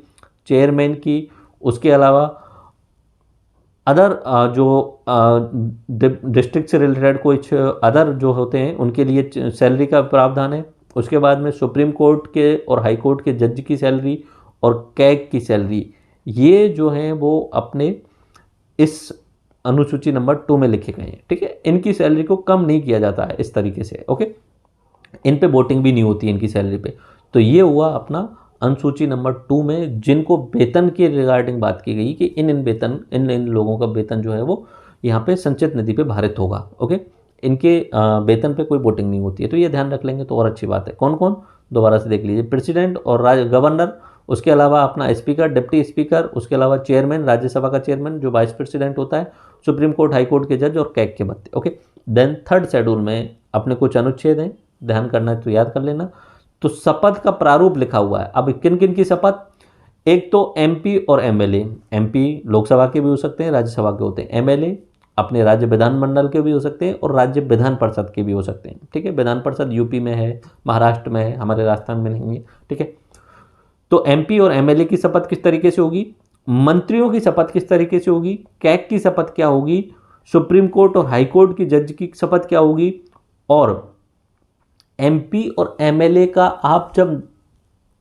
Speaker 1: चेयरमैन की। उसके अलावा अदर जो डिस्ट्रिक्ट से रिलेटेड कुछ अदर जो होते हैं उनके लिए सैलरी का प्रावधान है। उसके बाद में सुप्रीम कोर्ट के और हाई कोर्ट के जज की सैलरी और कैग की सैलरी, ये जो हैं वो अपने इस अनुसूची नंबर 2 में लिखे गए हैं। ठीक है, इनकी सैलरी को कम नहीं किया जाता है इस तरीके से। ओके, इन पे वोटिंग भी नहीं होती है इनकी सैलरी पे। तो ये हुआ अपना अनुसूची नंबर 2 में जिनको वेतन के रिगार्डिंग बात की गई कि इन लोगों का वेतन जो है वो यहाँ पे संचित निधि पे भारित होगा। ओके, इनके वेतन पे कोई वोटिंग नहीं होती है, तो ये ध्यान रख लेंगे तो और अच्छी बात है। कौन कौन, दोबारा से देख लीजिए, प्रेसिडेंट और गवर्नर, उसके अलावा अपना स्पीकर, डिप्टी स्पीकर, उसके अलावा चेयरमैन, राज्यसभा का चेयरमैन जो वाइस प्रेसिडेंट होता है, सुप्रीम कोर्ट, हाई कोर्ट के जज और कैग के भत्ते। ओके, देन थर्ड शेड्यूल में अपने कुछ अनुच्छेद हैं, ध्यान करना है तो याद कर लेना। तो शपथ का प्रारूप लिखा हुआ है। अब किन किन की शपथ, एक तो एमपी और एमएलए, एमपी लोकसभा के भी हो सकते हैं, राज्यसभा के होते हैं, एमएलए अपने राज्य विधानमंडल के भी हो सकते हैं और राज्य विधान परिषद के भी हो सकते हैं। ठीक है, विधान परिषद यूपी में है, महाराष्ट्र में है, हमारे राजस्थान में नहीं है। ठीक है, तो एमपी और एमएलए की शपथ किस तरीके से होगी, मंत्रियों की शपथ किस तरीके से होगी, कैग की शपथ क्या होगी, सुप्रीम कोर्ट और हाई कोर्ट की जज की शपथ क्या होगी, और एमपी और एमएलए का आप जब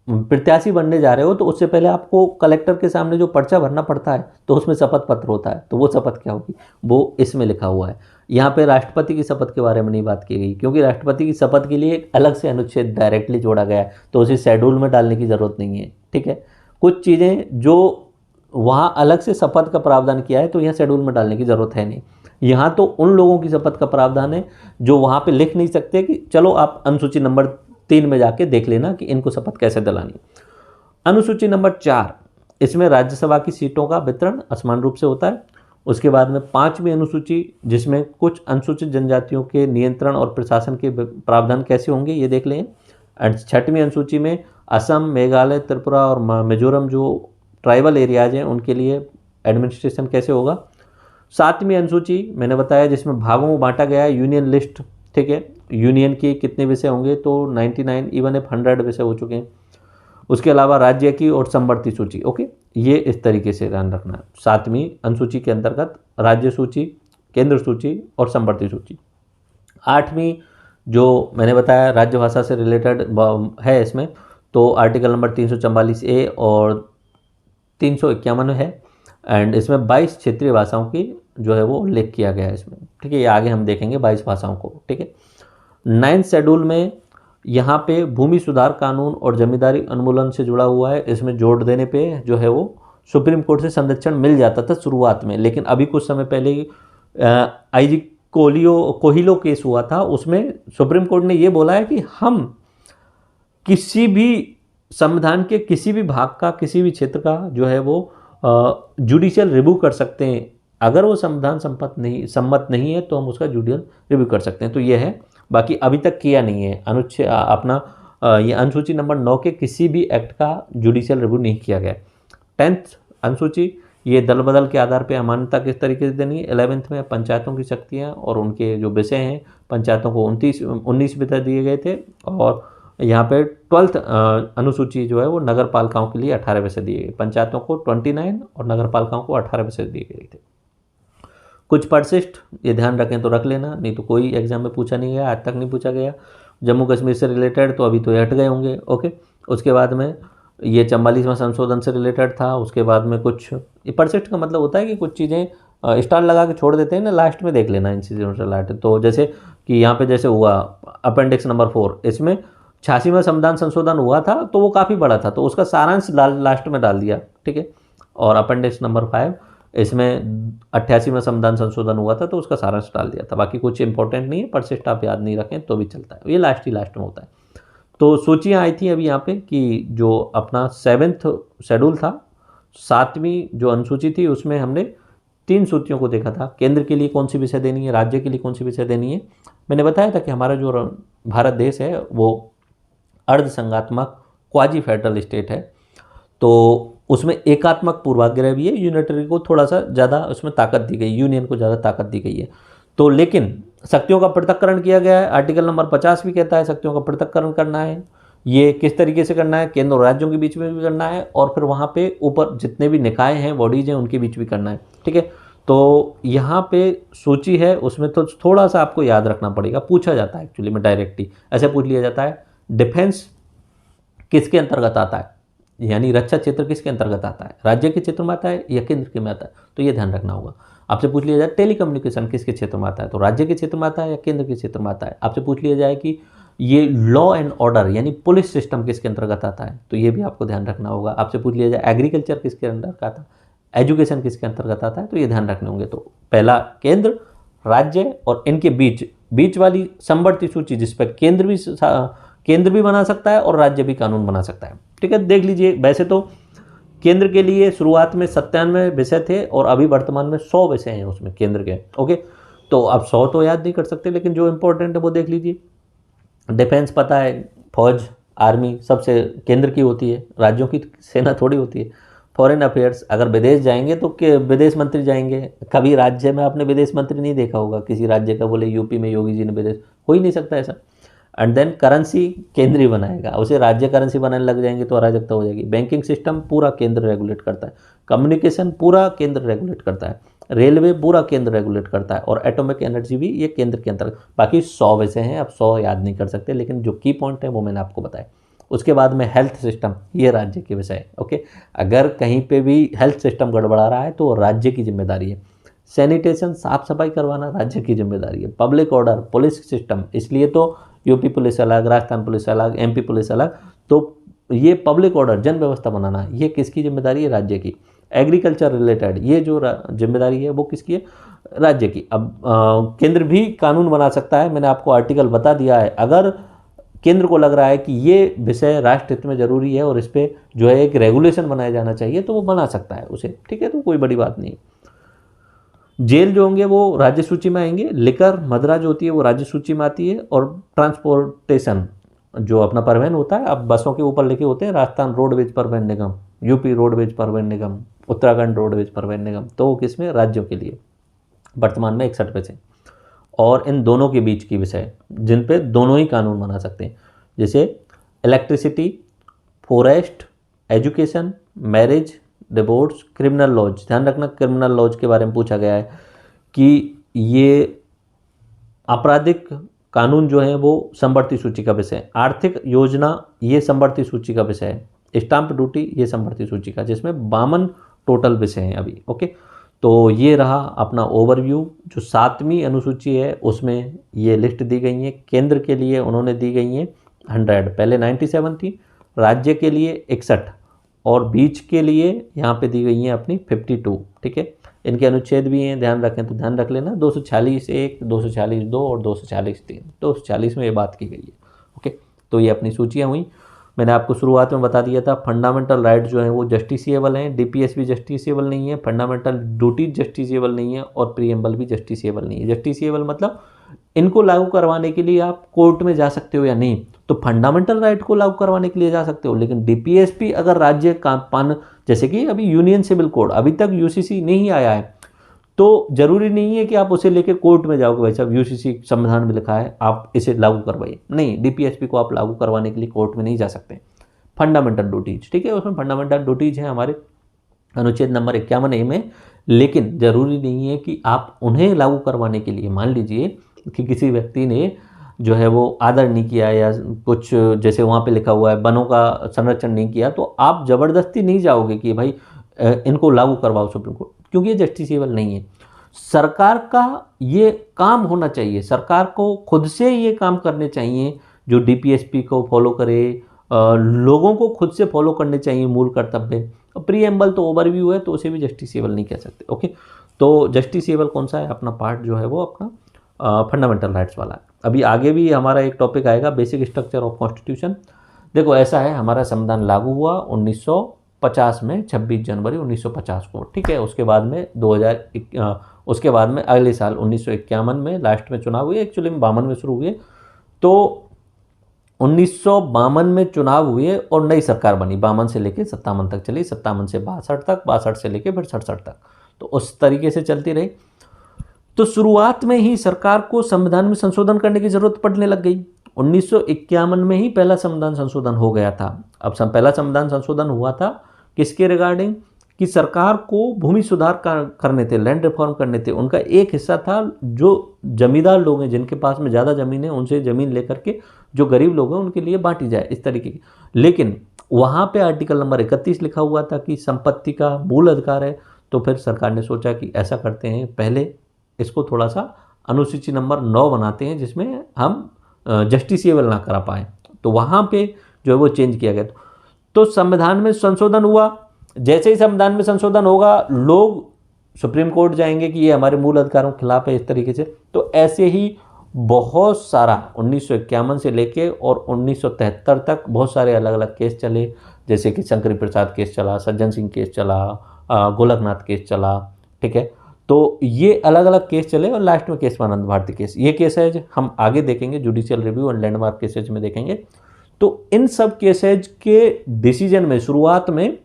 Speaker 1: प्रत्याशी बनने जा रहे हो तो उससे पहले आपको कलेक्टर के सामने जो पर्चा भरना पड़ता है तो उसमें शपथ पत्र होता है, तो वो शपथ क्या होगी वो इसमें लिखा हुआ है। यहाँ पे राष्ट्रपति की शपथ के बारे में नहीं बात की गई क्योंकि राष्ट्रपति की शपथ के लिए एक अलग से अनुच्छेद डायरेक्टली जोड़ा गया है, तो उसे शेड्यूल में डालने की ज़रूरत नहीं है। ठीक है, कुछ चीज़ें जो वहाँ अलग से शपथ का प्रावधान किया है तो यहाँ शेड्यूल में डालने की ज़रूरत है नहीं। यहाँ तो उन लोगों की शपथ का प्रावधान है जो वहाँ पे लिख नहीं सकते कि चलो आप अनुसूची नंबर 3 में जाके देख लेना कि इनको शपथ कैसे दिलानी। अनुसूची नंबर 4, इसमें राज्यसभा की सीटों का वितरण असमान रूप से होता है। उसके बाद में 5वीं अनुसूची जिसमें कुछ अनुसूचित जनजातियों के नियंत्रण और प्रशासन के प्रावधान कैसे होंगे ये देख लें। एंड 6वीं अनुसूची में असम, मेघालय, त्रिपुरा और मिजोरम जो ट्राइबल एरियाज हैं उनके लिए एडमिनिस्ट्रेशन कैसे होगा। 7वीं अनुसूची मैंने बताया जिसमें भागों में बांटा गया है यूनियन लिस्ट। ठीक है, यूनियन के कितने विषय होंगे तो 99, इवन 100 विषय हो चुके हैं। उसके अलावा राज्य की और समवर्ती सूची। ओके, ये इस तरीके से ध्यान रखना है। 7वीं अनुसूची के अंतर्गत राज्य सूची, केंद्र सूची और समवर्ती सूची। 8वीं जो मैंने बताया राज्यभाषा से रिलेटेड है इसमें, तो आर्टिकल नंबर 344A और 351 है। एंड इसमें 22 क्षेत्रीय भाषाओं की जो है वो उल्लेख किया गया है इसमें। ठीक है, ये आगे हम देखेंगे 22 भाषाओं को। ठीक है, 9th शेड्यूल में यहाँ पे भूमि सुधार कानून और जमींदारी उन्मूलन से जुड़ा हुआ है। इसमें जोड़ देने पे जो है वो सुप्रीम कोर्ट से संरक्षण मिल जाता था शुरुआत में, लेकिन अभी कुछ समय पहले IG कोहिलो केस हुआ था, उसमें सुप्रीम कोर्ट ने ये बोला है कि हम किसी भी संविधान के किसी भी भाग का, किसी भी क्षेत्र का जो है वो जुडिशियल रिव्यू कर सकते हैं। अगर वो संविधान सम्मत नहीं है तो हम उसका जुडिशियल रिव्यू कर सकते हैं। तो ये है, बाकी अभी तक किया नहीं है अनुच्छेद अपना ये अनुसूची नंबर 9 के किसी भी एक्ट का जुडिशियल रिव्यू नहीं किया गया। 10th अनुसूची, ये दल बदल के आधार पर अमान्यता किस तरीके से देनी है। 11th में पंचायतों की शक्तियाँ और उनके जो विषय हैं, पंचायतों को 19 विषय दिए गए थे, और यहाँ पे 12th अनुसूची जो है वो नगर पालिकाओं के लिए 18 विषय दिए गए, पंचायतों को 29 और नगर पालिकाओं को 18 विषय दिए गए थे। कुछ परसिस्ट, ये ध्यान रखें तो रख लेना, नहीं तो कोई एग्जाम में पूछा नहीं गया, आज तक नहीं पूछा गया। जम्मू कश्मीर से रिलेटेड तो अभी तो ये हट गए होंगे, ओके। उसके बाद में ये 44वां संशोधन से रिलेटेड था। उसके बाद में कुछ, ये परसिस्ट का मतलब होता है कि कुछ चीज़ें स्टार लगा के छोड़ देते हैं ना, लास्ट में देख लेना इंसिडेंटल। तो जैसे कि यहाँ पे जैसे हुआ अपेंडिक्स नंबर 4, इसमें 86वां संविधान संशोधन हुआ था तो वो काफ़ी बड़ा था, तो उसका सारांश लास्ट में डाल दिया, ठीक है। और अपेंडिक्स नंबर 5, इसमें 88वां संविधान संशोधन हुआ था तो उसका सारांश डाल दिया था। बाकी कुछ इंपॉर्टेंट नहीं है, परसिस्ट आप याद नहीं रखें तो भी चलता है, ये लास्ट में होता है। तो सूचियाँ आई थी अभी यहाँ पे कि जो अपना 7th शेड्यूल था, 7वीं जो अनुसूची थी, उसमें हमने 3 सूचियों को देखा था। केंद्र के लिए कौन सी विषय देनी है, राज्य के लिए कौन सी विषय देनी है। मैंने बताया था कि हमारा जो भारत देश है वो अर्धसंघात्मक क्वाजी फेडरल स्टेट है, तो उसमें एकात्मक पूर्वाग्रह भी है, यूनिटरी को थोड़ा सा ज़्यादा उसमें ताकत दी गई, यूनियन को ज़्यादा ताकत दी गई है। तो लेकिन शक्तियों का पृथक्करण किया गया है। आर्टिकल नंबर 50 भी कहता है शक्तियों का पृथक्करण करना है। ये किस तरीके से करना है, केंद्र और राज्यों के बीच में भी करना है, और फिर वहाँ पे ऊपर जितने भी निकाय हैं, बॉडीज हैं, उनके बीच भी करना है, ठीक है। तो यहाँ पे सूची है, उसमें तो थोड़ा सा आपको याद रखना पड़ेगा, पूछा जाता है एक्चुअली में डायरेक्टली ऐसे पूछ लिया जाता है, डिफेंस किसके अंतर्गत आता है, यानी रक्षा क्षेत्र किसके अंतर्गत आता है, राज्य के क्षेत्र में आता है या केंद्र के में आता है, तो ये ध्यान रखना होगा। आपसे पूछ लिया जाए टेलीकम्युनिकेशन किसके क्षेत्र में आता है, तो राज्य के क्षेत्र में आता है या केंद्र के क्षेत्र में आता है। आपसे पूछ लिया जाए कि ये लॉ एंड ऑर्डर यानी पुलिस सिस्टम किसके अंतर्गत आता है, तो ये भी आपको ध्यान रखना होगा। आपसे पूछ लिया जाए एग्रीकल्चर किसके अंतर्गत आता है, एजुकेशन किसके अंतर्गत आता है, तो ये ध्यान रखने होंगे। तो पहला केंद्र, राज्य और इनके बीच वाली समवर्ती सूची, जिस पर केंद्र भी बना सकता है और राज्य भी कानून बना सकता है, ठीक है। देख लीजिए, वैसे तो केंद्र के लिए शुरुआत में 97 विषय थे और अभी वर्तमान में 100 विषय हैं उसमें केंद्र के, ओके। तो अब 100 तो याद नहीं कर सकते, लेकिन जो इंपॉर्टेंट है वो देख लीजिए। डिफेंस पता है, फौज, आर्मी सबसे केंद्र की होती है, राज्यों की सेना थोड़ी होती है। फॉरेन अफेयर्स, अगर विदेश जाएंगे तो विदेश मंत्री जाएंगे, कभी राज्य में आपने विदेश मंत्री नहीं देखा होगा किसी राज्य का, बोले यूपी में योगी जी ने विदेश, हो ही नहीं सकता ऐसा। एंड देन करेंसी केंद्र ही बनाएगा, उसे राज्य करेंसी बनाने लग जाएंगे तो अराजकता हो जाएगी। बैंकिंग सिस्टम पूरा केंद्र रेगुलेट करता है, कम्युनिकेशन पूरा केंद्र रेगुलेट करता है, रेलवे पूरा केंद्र रेगुलेट करता है, और एटॉमिक एनर्जी भी ये केंद्र के अंतर्गत। बाकी 100 विषय हैं, अब 100 याद नहीं कर सकते, लेकिन जो की पॉइंट है वो मैंने आपको बताया। उसके बाद में हेल्थ सिस्टम, ये राज्य के विषय है, ओके। अगर कहीं पे भी हेल्थ सिस्टम गड़बड़ा रहा है तो राज्य की जिम्मेदारी है। सैनिटेशन, साफ सफाई करवाना राज्य की जिम्मेदारी है। पब्लिक ऑर्डर, पुलिस सिस्टम, इसलिए तो यूपी पुलिस अलग, राजस्थान पुलिस अलग, एमपी पुलिस अलग, तो ये पब्लिक ऑर्डर, जन व्यवस्था बनाना, ये किसकी जिम्मेदारी है, राज्य की। एग्रीकल्चर रिलेटेड ये जो जिम्मेदारी है वो किसकी है, राज्य की। अब केंद्र भी कानून बना सकता है, मैंने आपको आर्टिकल बता दिया है। अगर केंद्र को लग रहा है कि ये विषय राष्ट्र हित में जरूरी है और इस पर जो है एक रेगुलेशन बनाया जाना चाहिए, तो वो बना सकता है उसे, ठीक है। तो कोई बड़ी बात नहीं। जेल जो होंगे वो राज्य सूची में आएंगे, लिकर, मदरा जो होती है वो राज्य सूची में आती है, और ट्रांसपोर्टेशन जो अपना परिवहन होता है, अब बसों के ऊपर लिखे होते हैं राजस्थान रोडवेज परिवहन निगम, यूपी रोडवेज परिवहन निगम, उत्तराखंड रोडवेज परिवहन निगम, तो किसमें, राज्यों के लिए। वर्तमान में 61 विषय, और इन दोनों के बीच की विषय जिन पे दोनों ही कानून बना सकते हैं, जैसे electricity, forest, education, marriage, divorce, criminal laws. ध्यान रखना, क्रिमिनल लॉज के बारे में पूछा गया है कि ये आपराधिक कानून जो है वो समवर्ती सूची का विषय है। आर्थिक योजना ये समवर्ती सूची का विषय है। स्टाम्प ड्यूटी ये समवर्ती सूची का, जिसमें 52 टोटल विषय हैं अभी, ओके। तो ये रहा अपना ओवरव्यू। जो 7वीं अनुसूची है उसमें ये लिस्ट दी गई है। केंद्र के लिए उन्होंने दी गई हैं 100, पहले 97 थी, राज्य के लिए 61, और बीच के लिए यहाँ पे दी गई हैं अपनी 52, ठीक है। इनके अनुच्छेद भी हैं, ध्यान रखें तो ध्यान रख लेना, 246(1), 246(2) और 246(3). 246 में ये बात की गई है, ओके। तो ये अपनी सूचियाँ हुई। मैंने आपको शुरुआत में बता दिया था, फंडामेंटल राइट जो है वो जस्टिसिएबल हैं, डीपीएस भी जस्टिसिएबल नहीं है, फंडामेंटल ड्यूटीज जस्टिसिएबल नहीं है और प्रीएम्बल भी जस्टिसिएबल नहीं है। जस्टिसिएबल मतलब इनको लागू करवाने के लिए आप कोर्ट में जा सकते हो या नहीं, तो फंडामेंटल राइट को लागू करवाने के लिए जा सकते हो, लेकिन डीपीएसपी अगर राज्य का पान, जैसे कि अभी यूनियन सिविल कोड अभी तक यूसीसी नहीं आया है, तो जरूरी नहीं है कि आप उसे लेके कोर्ट में जाओगे, भाई साहब यूसीसी संविधान में लिखा है आप इसे लागू करवाइए, नहीं, डीपीएसपी को आप लागू करवाने के लिए कोर्ट में नहीं जा सकते। फंडामेंटल ड्यूटीज, ठीक है, उसमें फंडामेंटल ड्यूटीज हैं हमारे अनुच्छेद नंबर 51A में, लेकिन जरूरी नहीं है कि आप उन्हें लागू करवाने के लिए, मान लीजिए कि किसी व्यक्ति ने जो है वो आदर नहीं किया या कुछ जैसे वहाँ पे लिखा हुआ है वनों का संरक्षण नहीं किया, तो आप जबरदस्ती नहीं जाओगे कि भाई इनको लागू करवाओ सुप्रीम कोर्ट, क्योंकि ये जस्टिसेबल नहीं है। सरकार का ये काम होना चाहिए, सरकार को खुद से ये काम करने चाहिए जो डीपीएसपी को फॉलो करे, लोगों को खुद से फॉलो करने चाहिए मूल कर्तव्य। प्रीएम्बल तो ओवरव्यू है, तो उसे भी जस्टिसेबल नहीं कह सकते। ओके, तो जस्टिसेबल कौन सा है, अपना पार्ट जो है वो अपना फंडामेंटल राइट्स वाला है। अभी आगे भी हमारा एक टॉपिक आएगा, बेसिक स्ट्रक्चर ऑफ कॉन्स्टिट्यूशन। देखो ऐसा है, हमारा संविधान लागू हुआ 1950 में, 26 जनवरी 1950 को, ठीक है। उसके बाद में उसके बाद में अगले साल 1951 में लास्ट में चुनाव हुए, एक्चुअली में 52 में शुरू हुए, तो 1952 में चुनाव हुए और नई सरकार बनी, 52 से लेके 57 तक चली, 57 से 62 तक, 62 से लेके फिर 67 तक, तो उस तरीके से चलती रही। तो शुरुआत में ही सरकार को संविधान में संशोधन करने की जरूरत पड़ने लग गई। 1951 में ही पहला संविधान संशोधन हो गया था। अब पहला संविधान संशोधन हुआ था किसके रिगार्डिंग, कि सरकार को भूमि सुधार करने थे, लैंड रिफॉर्म करने थे। उनका एक हिस्सा था जो जमींदार लोग हैं, जिनके पास में ज़्यादा ज़मीन है, उनसे ज़मीन लेकर के जो गरीब लोग हैं उनके लिए बांटी जाए, इस तरीके की। लेकिन वहाँ पे आर्टिकल नंबर 31 लिखा हुआ था कि संपत्ति का मूल अधिकार है, तो फिर सरकार ने सोचा कि ऐसा करते हैं, पहले इसको थोड़ा सा अनुसूची नंबर 9 बनाते हैं, जिसमें हम जस्टिसेबल ना करा पाएँ, तो वहाँ पे जो है वो चेंज किया गया। तो संविधान में संशोधन हुआ। जैसे ही संविधान में संशोधन होगा, लोग सुप्रीम कोर्ट जाएंगे कि ये हमारे मूल अधिकारों के खिलाफ है, इस तरीके से। तो ऐसे ही बहुत सारा 1951 से लेके और 1973 तक बहुत सारे अलग अलग केस चले, जैसे कि शंकरी प्रसाद केस चला, सज्जन सिंह केस चला, गोलकनाथ केस चला, ठीक है। तो ये अलग अलग केस चले और लास्ट में केशवानंद भारती केस, ये केसेज हम आगे देखेंगे, जुडिशियल रिव्यू और लैंडमार्क केसेज में देखेंगे। तो इन सब केसेज के डिसीजन में शुरुआत में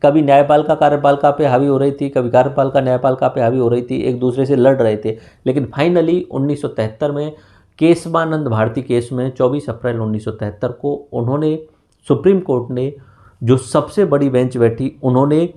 Speaker 1: कभी न्यायपालिका कार्यपालिका पे हावी हो रही थी, कभी कार्यपालिका न्यायपालिका पे हावी हो रही थी, एक दूसरे से लड़ रहे थे, लेकिन फाइनली 1973 में केशवानंद भारती केस में 24 अप्रैल 1973 को उन्होंने, सुप्रीम कोर्ट ने, जो सबसे बड़ी बेंच बैठी, उन्होंने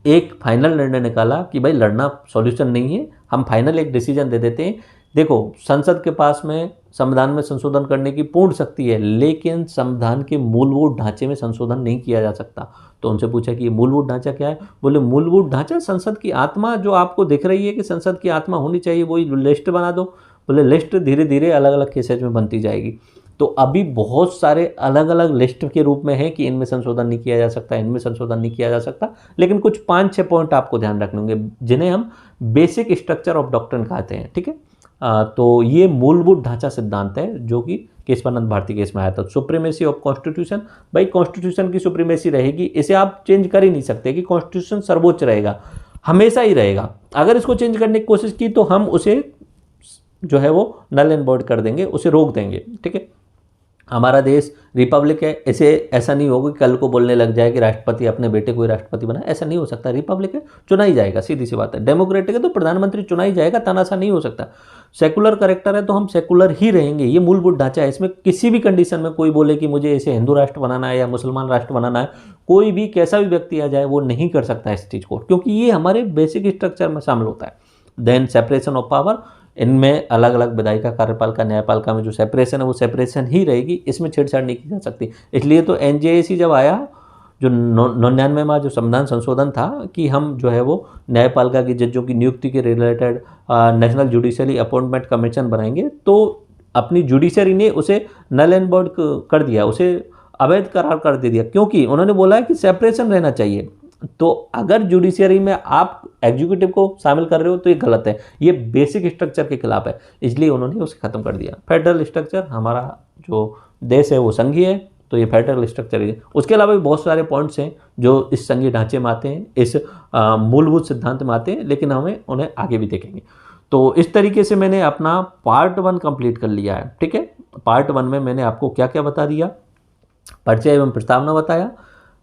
Speaker 1: एक फाइनल निर्णय निकाला कि भाई लड़ना सॉल्यूशन नहीं है, हम फाइनल एक डिसीजन दे देते हैं। देखो, संसद के पास में संविधान में संशोधन करने की पूर्ण शक्ति है, लेकिन संविधान के मूलभूत ढांचे में संशोधन नहीं किया जा सकता। तो उनसे पूछा कि ये मूलभूत ढांचा क्या है, बोले मूलभूत ढांचा संसद की आत्मा जो आपको दिख रही है कि संसद की आत्मा होनी चाहिए, वही लिस्ट बना दो। बोले लिस्ट धीरे धीरे अलग अलग केसेज में बनती जाएगी। तो अभी बहुत सारे अलग अलग लिस्ट के रूप में है कि इनमें संशोधन नहीं किया जा सकता, इनमें संशोधन नहीं किया जा सकता, लेकिन कुछ 5-6 पॉइंट आपको ध्यान रखने होंगे, जिन्हें हम बेसिक स्ट्रक्चर ऑफ डॉक्ट्रिन कहते हैं, ठीक है। तो ये मूलभूत ढांचा सिद्धांत है जो कि केशवानंद भारती केस में आया था। सुप्रीमेसी ऑफ कॉन्स्टिट्यूशन, भाई कॉन्स्टिट्यूशन की सुप्रीमेसी रहेगी, इसे आप चेंज कर ही नहीं सकते कि कॉन्स्टिट्यूशन सर्वोच्च रहेगा, हमेशा ही रहेगा। अगर इसको चेंज करने की कोशिश की तो हम उसे जो है वो नल एंड वॉइड कर देंगे, उसे रोक देंगे, ठीक है। हमारा देश रिपब्लिक है, इसे ऐसा नहीं होगा कि कल को बोलने लग जाए कि राष्ट्रपति अपने बेटे को ही राष्ट्रपति बना, ऐसा नहीं हो सकता। रिपब्लिक है, चुना ही जाएगा, सीधी सी बात है। डेमोक्रेटिक है तो प्रधानमंत्री चुना ही जाएगा, तानाशाह नहीं हो सकता। सेकुलर करेक्टर है तो हम सेकुलर ही रहेंगे, ये मूलभूत ढांचा है। इसमें किसी भी कंडीशन में कोई बोले कि मुझे इसे हिंदू राष्ट्र बनाना है या मुसलमान राष्ट्र बनाना है, कोई भी कैसा भी व्यक्ति आ जाए वो नहीं कर सकता इस चीज़ को, क्योंकि ये हमारे बेसिक स्ट्रक्चर में शामिल होता है। देन सेपरेशन ऑफ पावर, इनमें अलग अलग विधायिका, कार्यपालिका, न्यायपालिका में जो सेपरेशन है वो सेपरेशन ही रहेगी, इसमें छेड़छाड़ नहीं की जा सकती। इसलिए तो एनजेएसी जब आया, जो 99वां जो संविधान संशोधन था कि हम जो है वो न्यायपालिका की जजों की नियुक्ति के related national judiciary appointment commission बनाएंगे, तो अपनी जुडिशरी ने उसे नल एंड वॉइड कर दिया, उसे अवैध करार कर दे दिया, क्योंकि उन्होंने बोला है कि सेपरेशन रहना चाहिए। तो अगर जुडिशरी में आप एग्जीक्यूटिव को शामिल कर रहे हो तो ये गलत है, ये बेसिक स्ट्रक्चर के खिलाफ है, इसलिए उन्होंने उसे खत्म कर दिया। फेडरल स्ट्रक्चर, हमारा जो देश है वो संघीय है, तो ये फेडरल स्ट्रक्चर है। उसके अलावा भी बहुत सारे पॉइंट्स हैं जो इस संघीय ढांचे में आते हैं, इस मूलभूत सिद्धांत में आते हैं, लेकिन हमें उन्हें आगे भी देखेंगे। तो इस तरीके से मैंने अपना पार्ट 1 कंप्लीट कर लिया है। ठीक है, पार्ट 1 में मैंने आपको क्या क्या बता दिया, परिचय एवं प्रस्तावना बताया,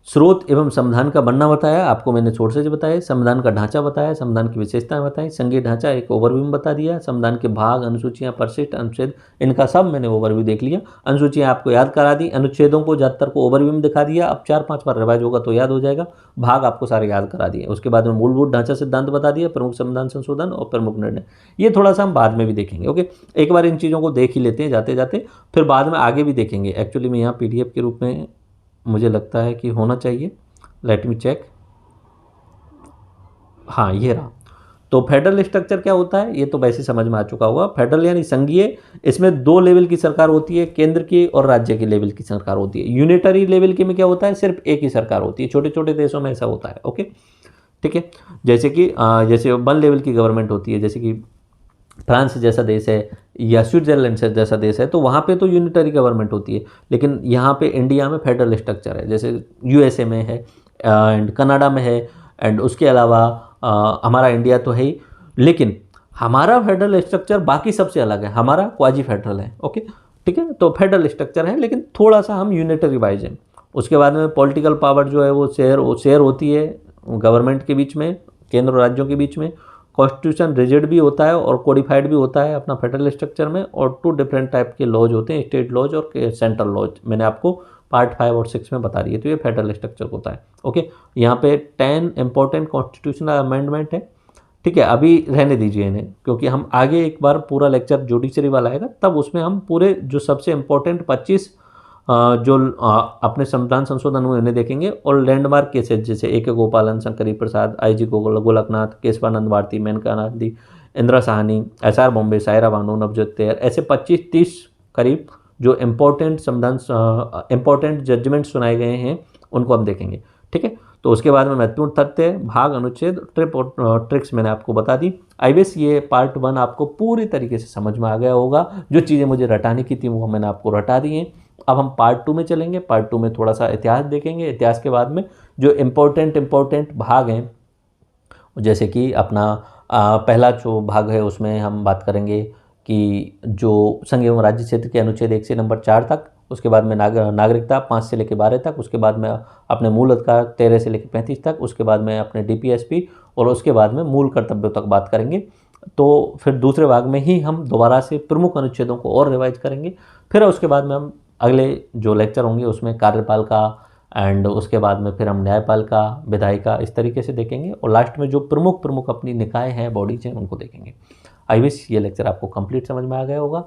Speaker 1: स्रोत एवं संविधान का बनना बताया, आपको मैंने सोर्सेज बताए, संविधान का ढांचा बताया, संविधान की विशेषताएं बताई, संघीय ढांचा एक ओवरव्यू में बता दिया, संविधान के भाग, अनुसूचियां, परिशिष्ट, अनुच्छेद, इनका सब मैंने ओवरव्यू देख लिया। अनुसूचियां आपको याद करा दी, अनुच्छेदों को ज़्यादातर को ओवरव्यू में दिखा दिया, अब 4-5 बार रिवाइज होगा तो याद हो जाएगा। भाग आपको सारे याद करा दिए। उसके बाद में मूलभूत ढांचा सिद्धांत बता दिया, प्रमुख संविधान संशोधन और प्रमुख निर्णय, ये थोड़ा सा हम बाद में भी देखेंगे। ओके, एक बार इन चीज़ों को देख ही लेते हैं जाते जाते, फिर बाद में आगे भी देखेंगे। एक्चुअली मैं यहाँ PDF के रूप में मुझे लगता है कि होना चाहिए, लेट मी चेक। हाँ, ये रहा। तो फेडरल स्ट्रक्चर क्या होता है ये तो वैसे समझ में आ चुका होगा। फेडरल यानी संघीय, इसमें 2 लेवल की सरकार होती है, केंद्र की और राज्य की लेवल की सरकार होती है। यूनिटरी लेवल की में क्या होता है, सिर्फ एक ही सरकार होती है। छोटे छोटे देशों में ऐसा होता है। ओके, ठीक है, जैसे कि जैसे 1 लेवल की गवर्नमेंट होती है, जैसे कि फ्रांस जैसा देश है या स्विट्जरलैंड जैसा देश है, तो वहाँ पे तो यूनिटरी गवर्नमेंट होती है। लेकिन यहाँ पे इंडिया में फेडरल स्ट्रक्चर है, जैसे USA में है एंड कनाडा में है, एंड उसके अलावा हमारा इंडिया तो है ही, लेकिन हमारा फेडरल स्ट्रक्चर बाकी सबसे अलग है, हमारा क्वाजी फेडरल है। ओके, ठीक है, तो फेडरल स्ट्रक्चर है लेकिन थोड़ा सा हम यूनिटरी वाइज हैं। उसके बाद में पॉलिटिकल पावर जो है वो शेयर होती है गवर्नमेंट के बीच में, केंद्र और राज्यों के बीच में। कॉन्स्टिट्यूशन रिजिड भी होता है और कोडिफाइड भी होता है अपना फेडरल स्ट्रक्चर में, और 2 डिफरेंट टाइप के लॉज होते हैं, स्टेट लॉज और सेंट्रल लॉज। मैंने आपको पार्ट 5 और 6 में बता दिए, तो ये फेडरल स्ट्रक्चर होता है। ओके, यहाँ पे 10 इंपॉर्टेंट कॉन्स्टिट्यूशनल अमेंडमेंट है। ठीक है, अभी रहने दीजिए इन्हें, क्योंकि हम आगे एक बार पूरा लेक्चर जुडिशरी वाला आएगा, तब उसमें हम पूरे जो सबसे इंपॉर्टेंट 25 जो अपने संविधान संशोधन हुए उन्हें देखेंगे, और लैंडमार्क केसेज जैसे AK गोपालन, शंकरी प्रसाद, IG गोलकनाथ, केशवानंद भारती, मेनका गांधी, इंदिरा साहनी, SR बॉम्बे, सायरा बानो, नवजोत कौर, ऐसे 25-30 करीब जो इम्पोर्टेंट संविधान इम्पोर्टेंट जजमेंट सुनाए गए हैं उनको हम देखेंगे। ठीक है, तो उसके बाद में महत्वपूर्ण तथ्य, भाग, अनुच्छेद, ट्रिप और ट्रिक्स मैंने आपको बता दी। आई विश ये पार्ट 1 आपको पूरी तरीके से समझ में आ गया होगा। जो चीज़ें मुझे रटाने की थी वो मैंने आपको रटा दी हैं। अब हम पार्ट 2 में चलेंगे। पार्ट 2 में थोड़ा सा इतिहास देखेंगे। इतिहास के बाद में जो इम्पोर्टेंट भाग हैं, जैसे कि अपना पहला जो भाग है उसमें हम बात करेंगे कि जो संघ एवं राज्य क्षेत्र के अनुच्छेद 1 से नंबर 4 तक, उसके बाद में नागरिकता 5 से लेकर 12 तक, उसके बाद में अपने मूल अधिकार 13 से लेकर 35 तक, उसके बाद में अपने DPSP, और उसके बाद में मूल कर्तव्यों तक बात करेंगे। तो फिर दूसरे भाग में ही हम दोबारा से प्रमुख अनुच्छेदों को और रिवाइज करेंगे। फिर उसके बाद में हम अगले जो लेक्चर होंगे उसमें कार्यपालिका, एंड उसके बाद में फिर हम न्यायपालिका, विधायिका, इस तरीके से देखेंगे, और लास्ट में जो प्रमुख अपनी निकाय हैं, बॉडीज हैं, उनको देखेंगे। आई विश ये लेक्चर आपको कंप्लीट समझ में आ गया होगा,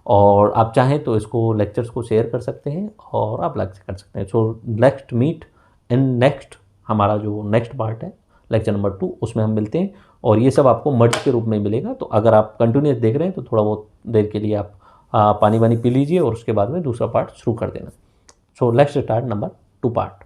Speaker 1: और आप चाहें तो इसको लेक्चर्स को शेयर कर सकते हैं और आप लाइक कर सकते हैं। So next meet in next, हमारा जो नेक्स्ट पार्ट है लेक्चर नंबर 2, उसमें हम मिलते हैं, और ये सब आपको मर्ज के रूप में मिलेगा। तो अगर आप कंटिन्यूस देख रहे हैं तो थोड़ा बहुत देर के लिए आप पानी वानी पी लीजिए, और उसके बाद में दूसरा पार्ट शुरू कर देना। So let's start number 2 part.